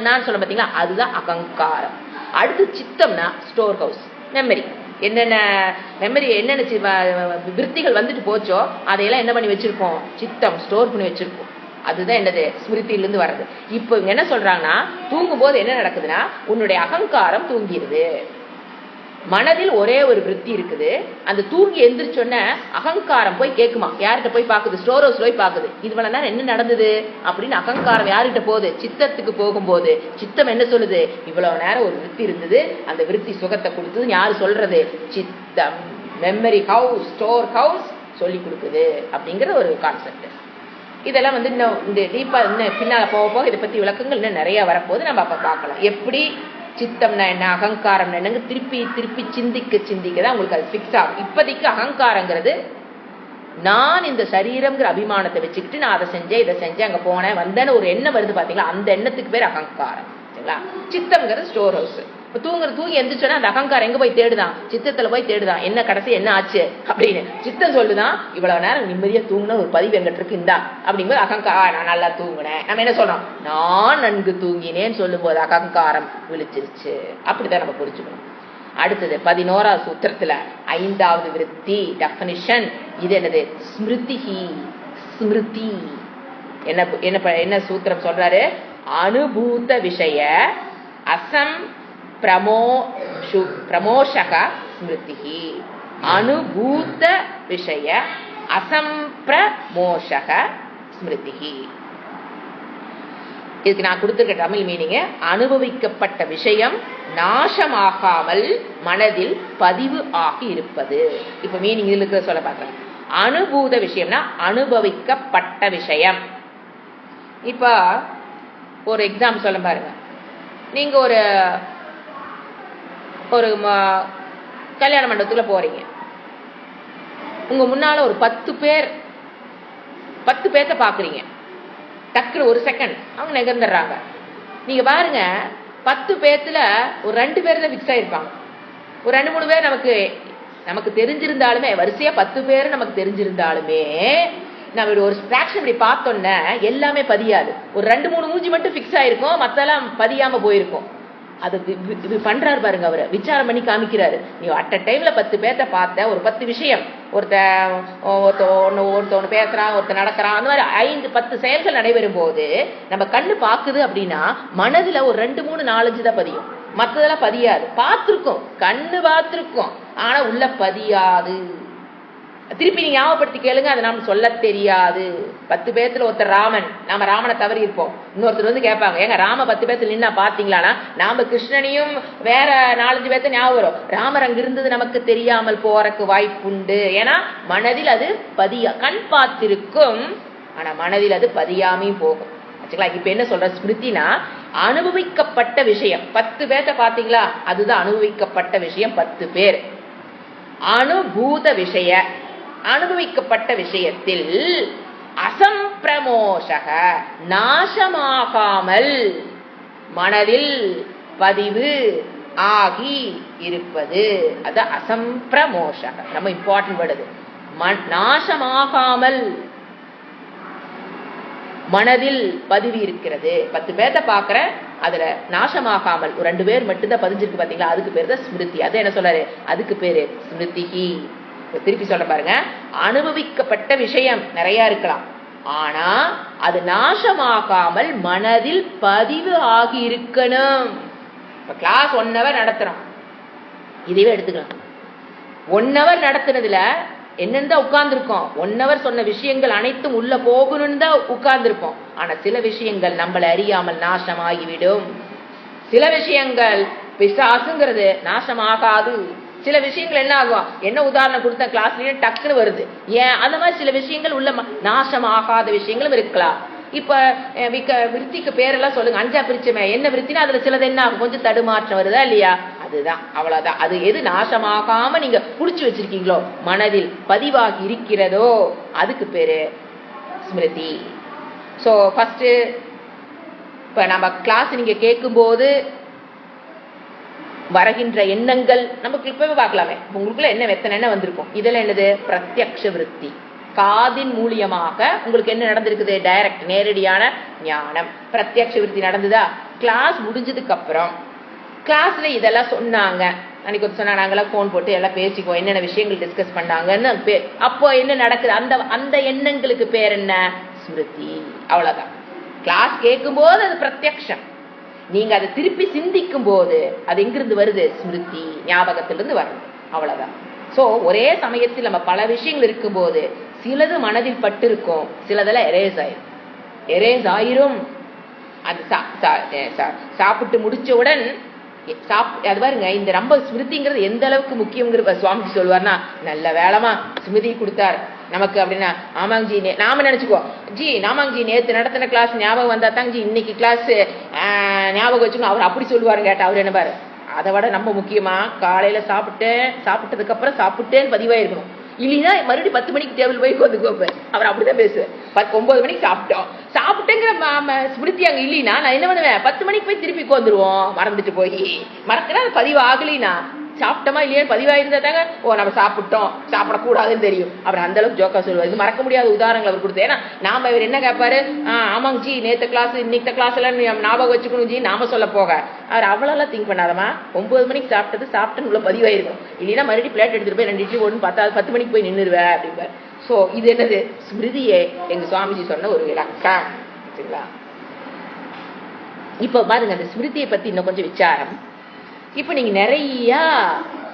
நான் சொல்ல பார்த்தீங்களா, அதுதான் அகங்காரம். அடுத்து சித்தம்னா ஸ்டோர் ஹவுஸ், மெமரி. என்னென்ன மெமரி, என்னென்ன விருத்திகள் வந்துட்டு போச்சோ அதையெல்லாம் என்ன பண்ணி வச்சிருக்கோம், சித்தம் ஸ்டோர் பண்ணி வச்சிருக்கோம். அதுதான் என்னது, ஸ்மிருதியிலிருந்து வர்றது. இப்போ இவங்க என்ன சொல்றாங்கன்னா, தூங்கும் போது என்ன நடக்குதுன்னா உன்னுடைய அகங்காரம் தூங்கிடுது. மனதில் ஒரே ஒரு விருத்தி இருக்குது, அந்த தூங்கி எந்திரிச்சோன்ன அகங்காரம் போய் கேட்குமா, யார்கிட்ட போய் பாக்குது, ஸ்டோர் ஹவுஸ் போய் பாக்குது, இவ்வளவு நேரம் என்ன நடந்தது அப்படின்னு. அகங்காரம் யார்கிட்ட போகுது, சித்தத்துக்கு போகும்போது சித்தம் என்ன சொல்லுது, இவ்வளவு நேரம் ஒரு விருத்தி இருந்தது, அந்த விருத்தி சுகத்தை கொடுத்தது யாரு சொல்றது, சித்தம். மெமரி ஹவுஸ், ஸ்டோர் ஹவுஸ் சொல்லி கொடுக்குது அப்படிங்கிற ஒரு கான்செப்ட். இதெல்லாம் வந்து இன்னும் இந்த டீப்பா இன்னும் பின்னால போக போக இதை பத்தி விளக்கங்கள் இன்னும் நிறைய வரப்போது, நம்ம அப்ப பார்க்கலாம். எப்படி சித்தம்னா என்ன, அகங்காரம்னா என்னங்க, திருப்பி திருப்பி சிந்திக்க தான் உங்களுக்கு அது ஃபிக்ஸ் ஆகும். இப்போதைக்கு அகங்காரங்கிறது நான் இந்த சரீரம்ங்கிற அபிமானத்தை வச்சுக்கிட்டு நான் அதை செஞ்சேன், இதை செஞ்சேன், அங்கே போனேன் வந்தேன்னு ஒரு எண்ணம் வருது பார்த்தீங்களா, அந்த எண்ணத்துக்கு பேர் அகங்காரம். சரிங்களா? சித்தம்ங்கிறது ஸ்டோர் ஹவுஸ். இப்போ தூங்கி எந்திரிச்சோன்னா அந்த அகங்காரம் எங்கே போய் தேடுதான், சித்தத்தில் போய் தேடுதான், என்ன கடைசி என்ன ஆச்சு அப்படின்னு. சித்தம் சொல்லுதான், இவ்வளவு நேரம் நிம்மதியாக தூங்கின ஒரு பதிவு எங்கிட்ட இருக்கு இந்தா அப்படிங்கும்போது அகங்காரம், நான் நல்லா தூங்கினேன். நம்ம என்ன சொல்றோம், நான் நன்கு தூங்கினேன்னு சொல்லும் போது அகங்காரம் விழிச்சிருச்சு. அப்படிதான் நம்ம புரிஞ்சுக்கணும். அடுத்தது 11வது சூத்திரத்துல 5வது விருத்தி டெஃபினிஷன். இது என்னது, ஸ்மிருதிஹி. ஸ்மிருதி என்ன சூத்திரம் சொல்றாரு, அனுபூத விஷய அசம் பிரமோஷக ஸ்மிருதிஹி. அனுபூத விஷய அசம்பிரமோஷக ஸ்மிருதிஹி. இதுக்கு நான் கொடுத்திருக்க தமிழ் மீனிங், அனுபவிக்கப்பட்ட விஷயம் நாசமாகாமல் மனதில் பதிவு ஆகி இருப்பது. இப்ப மீனிங் இதுல சொல்ல பார்க்கிறேன். அனுபூத விஷயம்னா அனுபவிக்கப்பட்ட விஷயம். இப்ப ஒரு எக்ஸாம்பிள் சொல்ல பாருங்க. நீங்க ஒரு கல்யாண மண்டபத்துக்குள்ள போறீங்க, உங்க முன்னால ஒரு 10 பேர்த்த பாக்குறீங்க. டக்குனு ஒரு செகண்ட் அவங்க நகர்ந்துடுறாங்க. நீங்க பாருங்க, 10 பேர்த்துல ஒரு 2 பேர் தான் ஃபிக்ஸ் ஆயிருப்பாங்க. ஒரு 2-3 பேர் நமக்கு தெரிஞ்சிருந்தாலுமே, வரிசையா 10 பேர் நமக்கு தெரிஞ்சிருந்தாலுமே நம்ம ஒரு ஃபிராக்ஷன் இப்படி பார்த்தோன்னே எல்லாமே பதியாது. ஒரு 2-3 மூஞ்சி மட்டும் ஃபிக்ஸ் ஆயிருக்கும், மத்தெல்லாம் பதியாம போயிருக்கும். அது இது பண்றாரு பாருங்க, அவரு விசாரம் பண்ணி காமிக்கிறாரு. நீ அட் அ டைம்ல 10 பேர்த்த பார்த்த, ஒரு 10 விஷயம், ஒருத்தவனு பேசுறான், ஒருத்தர் நடக்கிறான், அந்த மாதிரி 5-10 செயல்கள் நடைபெறும் போது நம்ம கண்ணு பாக்குது அப்படின்னா மனதுல ஒரு 2-3-4-5 தான் பதியும், மற்றதெல்லாம் பதியாது. பார்த்திருக்கோம், கண்ணு பார்த்திருக்கோம், ஆனா உள்ள பதியாது. திருப்பி நீங்க ஞாபகப்படுத்தி கேளுங்க, அது நாம சொல்ல தெரியாது. 10 பேர்த்துல ஒருத்தர் ராமன், நாம ராமனை தவறி இருப்போம். இன்னொருத்தர் வந்து கேட்பாங்க, ஏங்க ராம 10 பேர்த்துல நின்னா பாத்தீங்களானா, நாம கிருஷ்ணனையும் வேற 4-5 பேர்த்த ஞாபகம் வரும். ராமர் அங்க இருந்தது நமக்கு தெரியாமல் போறக்கு வாய்ப்புண்டு. ஏன்னா மனதில் அது கண் பார்த்திருக்கும், ஆனா மனதில் அது பதியாமையும் போகும். இப்ப என்ன சொல்ற, ஸ்மிருதினா அனுபவிக்கப்பட்ட விஷயம். 10 பேர்த்த பாத்தீங்களா, அதுதான் அனுபவிக்கப்பட்ட விஷயம். 10 பேர். அனுபூத விஷய, அனுபவிக்கப்பட்ட விஷயத்தில் அசம்பிரமோஷக, நாசமாகாமல் மனதில் பதிவு ஆகி இருப்பது. அது அசம்பிரமோஷக. ரொம்ப இம்பார்ட்டன்ட் வேர்டு. நாசமாகாமல் மனதில் பதிவு இருக்கிறது. 10 பேர்த்த பாக்குற, அதுல நாசமாகாமல் ஒரு 2 பேர் மட்டும்தான் பதிஞ்சிருக்கு பாத்தீங்களா, அதுக்கு பேரு தான் ஸ்மிருதி. அது என்ன சொல்றாரு, அதுக்கு பேரு ஸ்மிருதிஹி. திருப்பி சொல்ற பாருங்க, அனுபவிக்கப்பட்ட விஷயம் நிறைய இருக்கலாம், ஆனா அது நாசமாகாமல் மனதில் பதிவு ஆகி இருக்கணும். இப்ப கிளாஸ் 1 hour நடத்துறோம், இதுவே எடுத்துக்கலாம். 1 hour நடத்துனதுல என்னன்னு தான் உட்கார்ந்துருக்கோம். 1 hour சொன்ன விஷயங்கள் அனைத்தும் உள்ள போகணும்னு தான் உட்கார்ந்துருப்போம். ஆனா சில விஷயங்கள் நம்மளை அறியாமல் நாசமாகிவிடும். சில விஷயங்கள் பிசாசுங்கிறது நாசமாகாது. சில விஷயங்கள் என்ன ஆகும், என்ன உதாரணம் கொடுத்த கிளாஸ்லயே டக்குன்னு வருது. ஏன் அந்த மாதிரி சில விஷயங்கள் உள்ள நாசமாகாத விஷயங்களும் இருக்கலாம். இப்ப விருத்திக்கு பேரெல்லாம் சொல்லுங்க, 5ஆ பிரிச்சமே, என்ன விருத்தினா அதுல சிலது என்ன ஆகும், கொஞ்சம் தடுமாற்றம் வருதா இல்லையா, அதுதான், அவ்வளவுதான். அது எது நாசமாகாம நீங்க புடிச்சு வச்சிருக்கீங்களோ, மனதில் பதிவாகி இருக்கிறதோ, அதுக்கு பேரு ஸ்மிருதி. ஸோ ஃபர்ஸ்ட் இப்ப நம்ம கிளாஸ் நீங்க கேட்கும்போது வருகின்ற எண்ணங்கள் நமக்கு இப்பவே பார்க்கலாமே, உங்களுக்குள்ள என்ன எத்தனை எண்ணம் வந்திருக்கும். இதெல்லாம் என்னது, பிரத்யக்ஷ விருத்தி. காதின் மூலியமாக உங்களுக்கு என்ன நடந்திருக்குது, டைரக்ட் நேரடியான ஞானம், பிரத்யக்ஷ விருத்தி நடந்ததா. கிளாஸ் முடிஞ்சதுக்கு அப்புறம் கிளாஸ்ல இதெல்லாம் சொன்னாங்க, அன்னைக்கு சொன்னா நாங்களாம் போன் போட்டு எல்லாம் பேசிக்குவோம், என்னென்ன விஷயங்கள் டிஸ்கஸ் பண்ணாங்கன்னு. அப்போ என்ன நடக்குது, அந்த எண்ணங்களுக்கு பேர் என்ன, ஸ்மிருதி. அவ்வளவுதான். கிளாஸ் கேட்கும்போது அது பிரத்யக்ஷம், நீங்க அதை திருப்பி சிந்திக்கும் போது அது எங்கிருந்து வருது, ஸ்மிருதி, ஞாபகத்திலிருந்து வருது. அவ்வளவுதான். சோ ஒரே சமயத்தில் நம்ம பல விஷயங்கள் இருக்கும்போது சிலது மனதில் பட்டு இருக்கும், சிலதெல்லாம் எரேஸ் ஆயிரும். அது சாப்பிட்டு முடிச்சவுடன் அது பாருங்க, இந்த ரொம்ப ஸ்மிருதிங்கிறது எந்த அளவுக்கு முக்கியங்கிறது சுவாமிஜி சொல்லுவார்னா, நல்ல வேளமா ஸ்மிருதி கொடுத்தார் நமக்கு அப்படின்னா, ஆமாங்க ஜி, நாம நினைச்சுக்குவோம் ஜி, ஆமாங்க ஜி நேற்று நடத்தின கிளாஸ் ஞாபகம் வந்தா தாங்க ஜி இன்னைக்கு கிளாஸ் ஞாபகம் வச்சுக்கணும். அவர் அப்படி சொல்லுவாரு கேட்டா, அவர் என்ன பாரு, அதை விட நம்ம முக்கியமா காலையில சாப்பிட்டதுக்கு அப்புறம் சாப்பிட்டேன்னு பதிவாயிருக்கணும். இல்லைன்னா மறுபடியும் 10 மணிக்கு டேபிள் போய் உட்காந்துக்குவோம். அவர் அப்படிதான் பேசுவேன். 9 மணிக்கு சாப்பிட்டேங்கிற ஸ்மிருதி அங்க இல்லைன்னா நான் என்ன பண்ணுவேன், 10 மணிக்கு போய் திருப்பி உட்காந்துருவோம். மறந்துட்டு போய் மறக்கிறா, பதிவு ஆகலைன்னா சாப்பிட்டோமா இல்லையான்னு பதிவாயிருந்தா தாங்க ஓ நம்ம சாப்பிட்டோம், சாப்பிடக்கூடாதுன்னு தெரியும். அவர் அந்த அளவுக்கு ஜோக்கா சொல்லுவார். இது மறக்க முடியாத உதாரணங்கள் அவர் கொடுத்து. ஏன்னா நாம இவர் என்ன கேட்பாரு, ஆமாங்க ஜி நேற்று கிளாஸ் இன்னைக்கு கிளாஸ் எல்லாம் ஞாபகம் வச்சுக்கணும் ஜி நாம சொல்ல போக, அவர் அவ்வளோலாம் திங்க் பண்ணாதமா, 9 மணிக்கு சாப்பிட்டதுன்னு உள்ள பதிவாயிருக்கும். இல்லைன்னா மறுபடியும் பிளேட் எடுத்துட்டு போய் 2 இட்லி ஒன்று பார்த்தா 10 மணிக்கு போய் நின்றுடுவேன் அப்படிம்பார். ஸோ இது என்னது, ஸ்மிருதியே எங்க சுவாமிஜி சொன்ன ஒரு விளக்கம். சரிங்களா? இப்போ பாருங்க, அந்த ஸ்மிருதியை பத்தி இன்னும் கொஞ்சம் விசாரம். இப்போ நீங்க நிறைய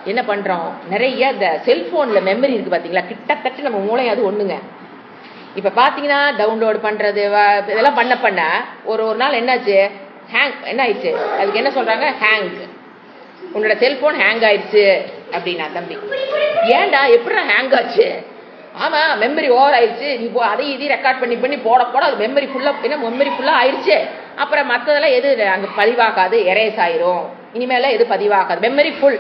என்ன பண்றோம், நிறைய இந்த செல்போன்ல மெமரி இருக்கு பாத்தீங்களா, கிட்டத்தட்ட நம்ம மூளை அது ஒண்ணுங்க. இப்ப பாத்தீங்கன்னா டவுன்லோட் பண்றது இதெல்லாம் பண்ண ஒரு நாள் என்னாச்சு, என்ன ஆயிடுச்சு, அதுக்கு என்ன சொல்றாங்க, ஹேங், உன்னோட செல்போன் ஹேங் ஆயிடுச்சு அப்படின்னா. தம்பி ஏன்டா எப்படி ஹேங் ஆச்சு, ஆமா மெமரி ஓவர் ஆயிடுச்சு, நீ அதை இதையும் ரெக்கார்ட் பண்ணி போட அது மெமரி ஃபுல்லா ஆயிடுச்சு. அப்புறம் மற்றதெல்லாம் எது அங்க பதிவாகாது, எரேஸ் ஆயிரும், இனிமேல எது பதிவாகாது, மெமரி ஃபுல்,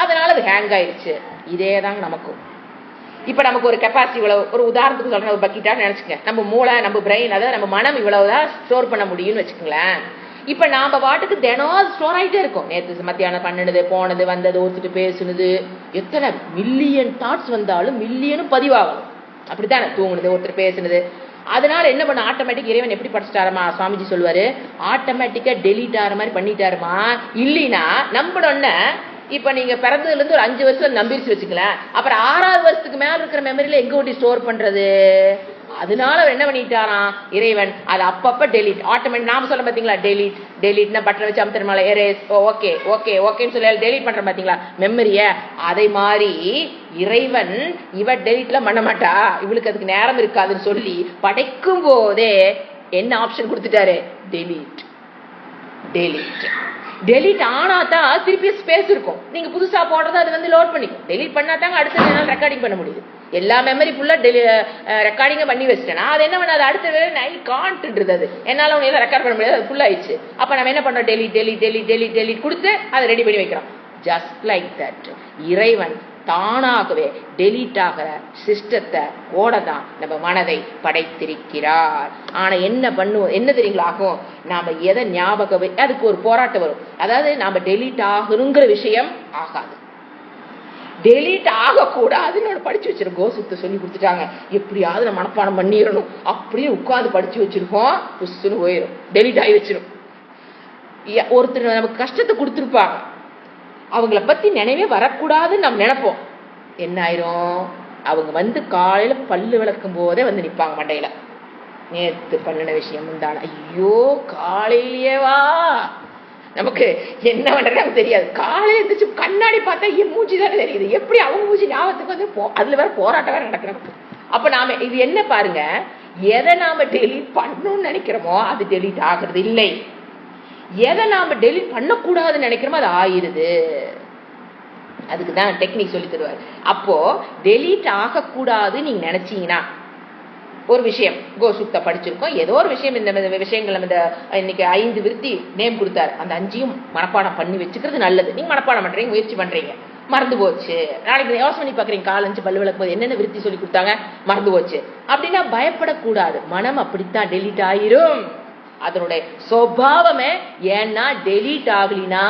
அதனால அது ஹேங் ஆயிடுச்சு. இதே தாங்க நமக்கும். இப்ப நமக்கு ஒரு கெப்பாசிட்டி இவ்வளவு, ஒரு உதாரணத்துக்கு சொல்றேன், ஒரு பக்கெட்டான்னு நினைச்சுக்கங்க, நம்ம மூளை நம்ம பிரெயின் அதாவது நம்ம மனம் இவ்வளவுதான் ஸ்டோர் பண்ண முடியும்னு வச்சுக்கோங்களேன். இப்ப நாம பாட்டுக்கு தினம் ஸ்டோர் ஆகிட்டே இருக்கும். நேற்று மத்தியானம் பண்ணினது, போனது, வந்தது, ஒருத்தட்டு பேசுனது, எத்தனை மில்லியன் தாட்ஸ் வந்தாலும் மில்லியனும் பதிவாகணும். அப்படித்தானே, தூங்குனது, ஒருத்தர் பேசுனது. அதனால என்ன பண்ண, ஆட்டோமேட்டிக் இறைவன் எப்படி படிச்சுட்டாருமா, சுவாமிஜி சொல்லுவாரு, ஆட்டோமேட்டிக்கா டெலீட் ஆகிற மாதிரி பண்ணிட்டாருமா. இல்லைன்னா நம்பணும்னு இப்ப நீங்க பிறந்ததுல இருந்து ஒரு 5 வருஷம் நம்பிருச்சு வச்சுக்கலாம், அப்புறம் 6ஆவது வருஷத்துக்கு மேல இருக்கிற மெமரியில எங்க ஓட்டி ஸ்டோர் பண்றது. அதனால என்ன பண்ணிட்டாராம் இறைவன், அது அப்பப்ப டெலிட் ஆட்டோமேட்டிக். நாம சொல்ல பாத்தீங்களா, டெலிட்னா பட்டன் வச்சு அமுத்துறமால எரேஸ், ஓகே ஓகே ஓகேன்னு சொல்லி டெலிட் பண்ற பாத்தீங்களா மெமரிய. அதை மாதிரி இறைவன் இவ டெலிட்லாம் பண்ண மாட்டா, இவளுக்கு அதுக்கு நேரம் இருக்காதுன்னு சொல்லி படைக்கும் போதே என்ன ஆப்ஷன் கொடுத்துட்டாரு, டெலிட். டெலிட் ஆனாதான் திருப்பி ஸ்பேஸ் இருக்கும், நீங்க புதுசா போடுறது அது வந்து லோட் பண்ணிக்கும். டெலிட் பண்ணாதாங்க அடுத்த நாள் ரெக்கார்டிங் பண்ண முடியுது. எல்லா மெமரி ஃபுல்லா ரெக்கார்டிங்க பண்ணி வச்சுட்டேன்னா அது என்ன பண்ணாது, அடுத்த வேலை நைல் காண்ட்ன்றது, அது என்னால உன்னால ரெக்கார்ட் பண்ண முடியாது, அது ஃபுல் ஆயிடுச்சு. அப்ப நம்ம என்ன பண்றோம், டெலிட் கொடுத்து அதை ரெடி பண்ணி வைக்கிறோம். ஜஸ்ட் லைக் தட் இறைவன் தானாகவே டெலீட் ஆகிற சிஸ்டத்தை ஓடதான் நம்ம மனதை படைத்திருக்கிறார். ஆனா என்ன பண்ணுவோம், என்ன தெரியுங்களா ஆகும், நாம எதை ஞாபகம், அதுக்கு ஒரு போராட்டம் வரும். அதாவது நாம டெலீட் ஆகணுங்கிற விஷயம் ஆகாது, டெலீட் ஆகக்கூடாதுன்னு படிச்சு வச்சிருக்கோம். கோசுத்த சொல்லி கொடுத்துட்டாங்க, எப்படியாவது நம்ம மனப்பாடம் பண்ணிடணும் அப்படியே உட்காந்து படிச்சு வச்சிருக்கோம், புஷ்ன்னு போயிடும், டெலீட் ஆகி வச்சிடும். ஒருத்தர் நமக்கு கஷ்டத்தை கொடுத்துருப்பாங்க, அவங்கள பத்தி நினைவே வரக்கூடாதுன்னு நம்ம நினைப்போம். என்ன ஆயிரும், அவங்க வந்து காலையில பல்லு விளக்கும் போதே வந்து நிப்பாங்க மண்டையில, நேத்து பண்ணின விஷயம் முந்தான, ஐயோ காலையிலேயேவா, நமக்கு என்ன பண்றது நமக்கு தெரியாது. காலையில இருந்துச்சு கண்ணாடி பார்த்தா என் மூச்சு தானே தெரியுது, எப்படி அவங்க மூச்சு ஞாபகத்துக்கு வந்து அதுல வேற போராட்டம் வேற நடக்கிறது. அப்ப நாம இது என்ன பாருங்க, எதை நாம டெலீட் பண்ணணும்னு நினைக்கிறோமோ அது டெலீட் ஆகுறது இல்லை, எதை நாம டெலீட் பண்ணக்கூடாதுன்னு நினைக்கிறோமோ அது ஆயிருது. அதுக்குதான் டெக்னிக் சொல்லி தருவாரு. அப்போ டெலீட் ஆகக்கூடாது நீங்க நினைச்சீங்கன்னா ஒரு விஷயம் கோசுக்த படிச்சிருக்கோம், ஏதோ ஒரு விஷயம் இந்த விஷயங்கள் இந்த இன்னைக்கு 5 விருத்தி நேம் கொடுத்தாரு, அந்த 5ஐயும் மனப்பாடம் பண்ணி வச்சுக்கிறது நல்லது. நீங்க மனப்பாடம் பண்றீங்க, முயற்சி பண்றீங்க, மறந்து போச்சு, நாளைக்கு யோசனை பண்ணி பாக்குறீங்க, காலஞ்சு பல்லு விளக்கும் போது என்னென்ன விருத்தி சொல்லி கொடுத்தாங்க, மறந்து போச்சு அப்படின்னா பயப்படக்கூடாது. மனம் அப்படித்தான் டெலீட் ஆயிரும், அதனுடைய சுபாவமே. ஏன்னா டெலீட் ஆகலினா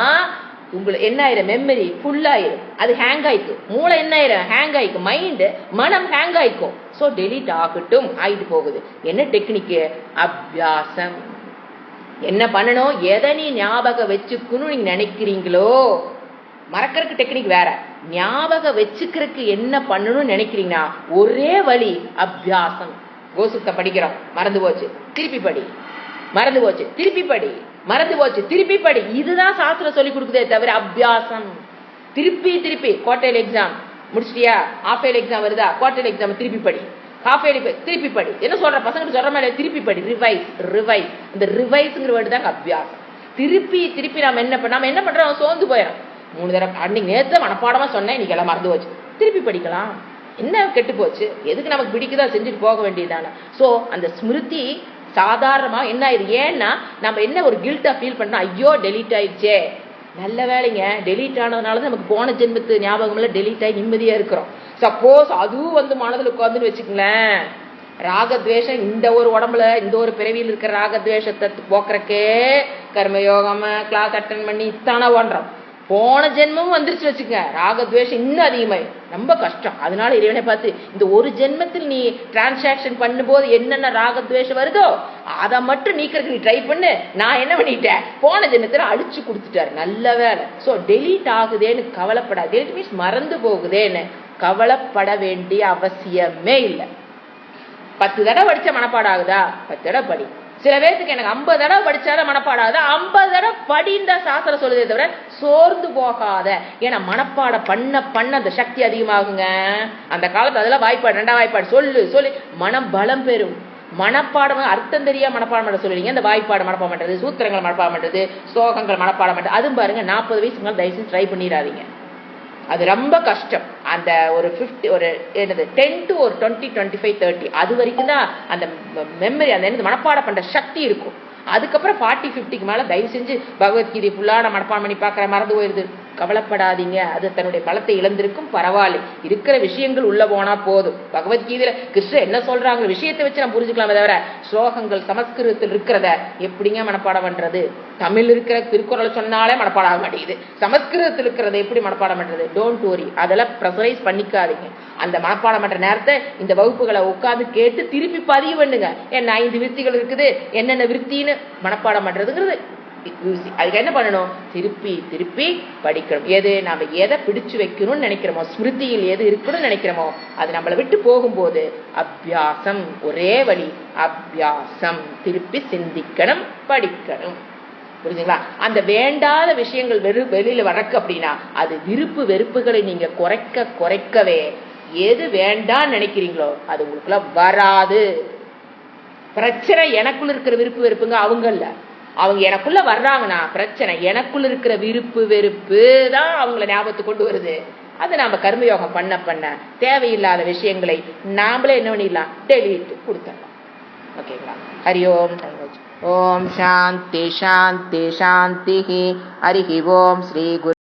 உங்களுக்கு என்ன ஆயிரும், மெமரி ஃபுல் ஆயிரும், அது ஹேங் ஆயிக்கும், மூளை என்ன ஆயிரும், ஹேங் ஆயிக்கும், மைண்டு மனம் ஹேங் ஆயிக்கும். ஸோ டெலீட் ஆகட்டும், ஆயிட்டு போகுது. என்ன டெக்னிக்கு, அபியாசம். என்ன பண்ணணும், எதை நீ ஞாபகம் வச்சுக்கணும் நீங்க நினைக்கிறீங்களோ, மறக்கிறதுக்கு டெக்னிக் வேற, ஞாபகம் வச்சுக்கிறதுக்கு என்ன பண்ணணும்னு நினைக்கிறீங்கன்னா ஒரே வழி அபியாசம். கோசுக்தம் படிக்கிறோம், மறந்து போச்சு, திருப்பி படி, மறந்து போச்சு, திருப்பி படி, மறந்து போச்சு, திருப்பி படி. இதுதான் சாஸ்திரம் சொல்லி கொடுக்குதே தவிர அபியாசம். திருப்பி திருப்பி குவார்டர்லி எக்ஸாம் முடிச்சிட்டியா, ஹாஃப் இயர்லி எக்ஸாம் வருதா, குவார்டர்லி எக்ஸாம் திருப்பி படி, ஹாஃப் இயர்லி திருப்பி படி. என்ன சொல்ற பசங்க சொல்ற மாதிரி திருப்பி படி, ரிவைஸ் ரிவைஸ். இந்த ரிவைஸ்ங்கிற வேர்டு தான் அபியாசம். திருப்பி திருப்பி நாம என்ன பண்றோம், சோர்ந்து போயிடும். 3 தடவை அன்னைக்கு நேற்று மனப்பாடமா சொன்னேன், இன்னைக்கு எல்லாம் மறந்து போச்சு, திருப்பி படிக்கலாம், என்ன கெட்டு போச்சு, எதுக்கு நமக்கு பிடிக்குதா செஞ்சுட்டு போக வேண்டியதானே. ஸோ அந்த ஸ்மிருதி சாதாரணமா என்ன ஆயிடுது, ஏன்னா நம்ம என்ன ஒரு கில்ட்டா ஃபீல் பண்றோம், ஐயோ டெலீட் ஆயிடுச்சே. நல்ல வேலைங்க, டெலீட் ஆனதுனாலதான் நமக்கு போன ஜென்மத்து ஞாபகம் எல்லாம் டெலீட் ஆகி நிம்மதியா இருக்கிறோம். சப்போஸ் அதுவும் மனதில் உட்காந்துன்னு வச்சுக்கங்களேன், ராகத்வேஷம் இந்த ஒரு உடம்புல இந்த ஒரு பிறவியில் இருக்கிற ராகத்வேஷத்தை போக்குறக்கே கர்மயோகம் கிளாஸ் அட்டன் பண்ணி இத்தானா பண்றோம். போன ஜென்மமும் வந்துருச்சு வச்சுக்க, ராகத்வேஷம் இன்னும் அதிகமாயி ரொம்ப கஷ்டம். அதனால இறைவனை பார்த்து இந்த ஒரு ஜென்மத்தில் நீ டிரான்சாக்சன் பண்ணும்போது என்னென்ன ராகத்வேஷம் வருதோ அதை மட்டும் நீக்கிறதுக்கு நீ ட்ரை பண்ணு, நான் என்ன பண்ணிட்டேன், போன ஜென்மத்தில் அழிச்சு கொடுத்துட்டாரு, நல்ல வேலை. ஸோ டெலீட் ஆகுதேன்னு கவலைப்படாது, டெலீட் மீன்ஸ் மறந்து போகுதேன்னு கவலைப்பட வேண்டிய அவசியமே இல்லை. 10 தடவை படிச்ச மனப்பாடம் ஆகுதா, 10 தடவை படி. சில பேருக்கு எனக்கு 50 தடவை படிச்சாலும் மனப்பாடம் ஆகுதா, 50 தடவை படிந்த சாஸ்திரம் சொல்லுதே தவிர சோர்ந்து போகாத. ஏன்னா மனப்பாடம் பண்ண அந்த சக்தி அதிகமாகுங்க. அந்த காலத்துல அதெல்லாம் வாய்ப்பாடு, 2ஆம் வாய்ப்பாடு சொல்லு சொல்லி மனம் பலம் பெறும். மனப்பாடம் அர்த்தம் தெரியா மனப்பாடம் பண்ண சொல்லுவீங்க, இந்த வாய்ப்பாடு மனப்பாடம் பண்றது, சூத்திரங்கள் மனப்பாடம் பண்றது, ஸ்லோகங்கள் மனப்பாடம் பண்றது, அதுவும் பாருங்க 40 வயசுக்கு மேல தயவுசெய்து ட்ரை பண்ணிடாதீங்க, அது ரொம்ப கஷ்டம். அந்த ஒரு 10 to 20, 25, 30 அது வரைக்கும் தான் அந்த மெமரி, அந்த மனப்பாடம் பண்ற சக்தி இருக்கும். அதுக்கப்புறம் 40, 50க்கு மேல தயவு செஞ்சு பகவத்கீதை ஃபுல்லான மனப்பாடம் பண்ணி பார்க்குற மறந்து போயிருது, கவலைப்படாதீங்க, அது தன்னுடைய பலத்தை இழந்திருக்கும், பரவாயில்லை, இருக்கிற விஷயங்கள் உள்ள போனா போதும். பகவத்கீதையில கிருஷ்ணர் என்ன சொல்றாங்க விஷயத்தை வச்சு நம்ம புரிஞ்சுக்கலாமே தவிர ஸ்லோகங்கள் சமஸ்கிருதத்தில் இருக்கிறத எப்படிங்க மனப்பாடம் பண்றது, தமிழ் இருக்கிற திருக்குறள் சொன்னாலே மனப்பாடம் ஆக மாட்டேங்குது, சமஸ்கிருதத்தில் இருக்கிறத எப்படி மனப்பாடம் பண்றது. டோன்ட் வரி, அதெல்லாம் ப்ரெஷரைஸ் பண்ணிக்காதீங்க. அந்த மனப்பாடம் பண்ற நேரத்தை இந்த வகுப்புகளை உட்காந்து கேட்டு திருப்பி பதிவு பண்ணுங்க. என்ன 5 விருத்திகள் இருக்குது, என்னென்ன விருத்தின்னு மனப்பாடம் பண்றதுங்கிறது. அதுக்கு என்ன பண்ணணும், திருப்பி திருப்பி படிக்கணும். எது நாம எதை பிடிச்சு வைக்கணும்னு நினைக்கிறோமோ, ஸ்மிருதியில் எது இருக்கணும்னு நினைக்கிறோமோ அது நம்மளை விட்டு போகும்போது அபியாசம், ஒரே வழி அபியாசம். திருப்பி சிந்திக்கணும், படிக்கணும். புரிஞ்சுங்களா? அந்த வேண்டாத விஷயங்கள் வெளியில வரக்கு அப்படின்னா அது விருப்பு வெறுப்புகளை நீங்க குறைக்கவே எது வேண்டான்னு நினைக்கிறீங்களோ அது உங்களுக்குள்ள வராது. பிரச்சனை எனக்குள்ள இருக்கிற விருப்பு வெறுப்புங்க அவங்க இல்ல, அவங்க எனக்குள்ள வர்றாங்கன்னா பிரச்சனை எனக்குள்ள இருக்கிற விருப்பு வெறுப்பு தான் அவங்கள ஞாபகத்துக்கு கொண்டு வருது. அது நாம கர்மயோகம் பண்ண தேவையில்லாத விஷயங்களை நாமளே என்ன பண்ணிடலாம், டெலீட் கொடுத்துடலாம். ஓகேங்களா? ஹரி ஓம். ஓம் சாந்தி சாந்தி சாந்தி. ஹரி ஓம். ஸ்ரீ குரு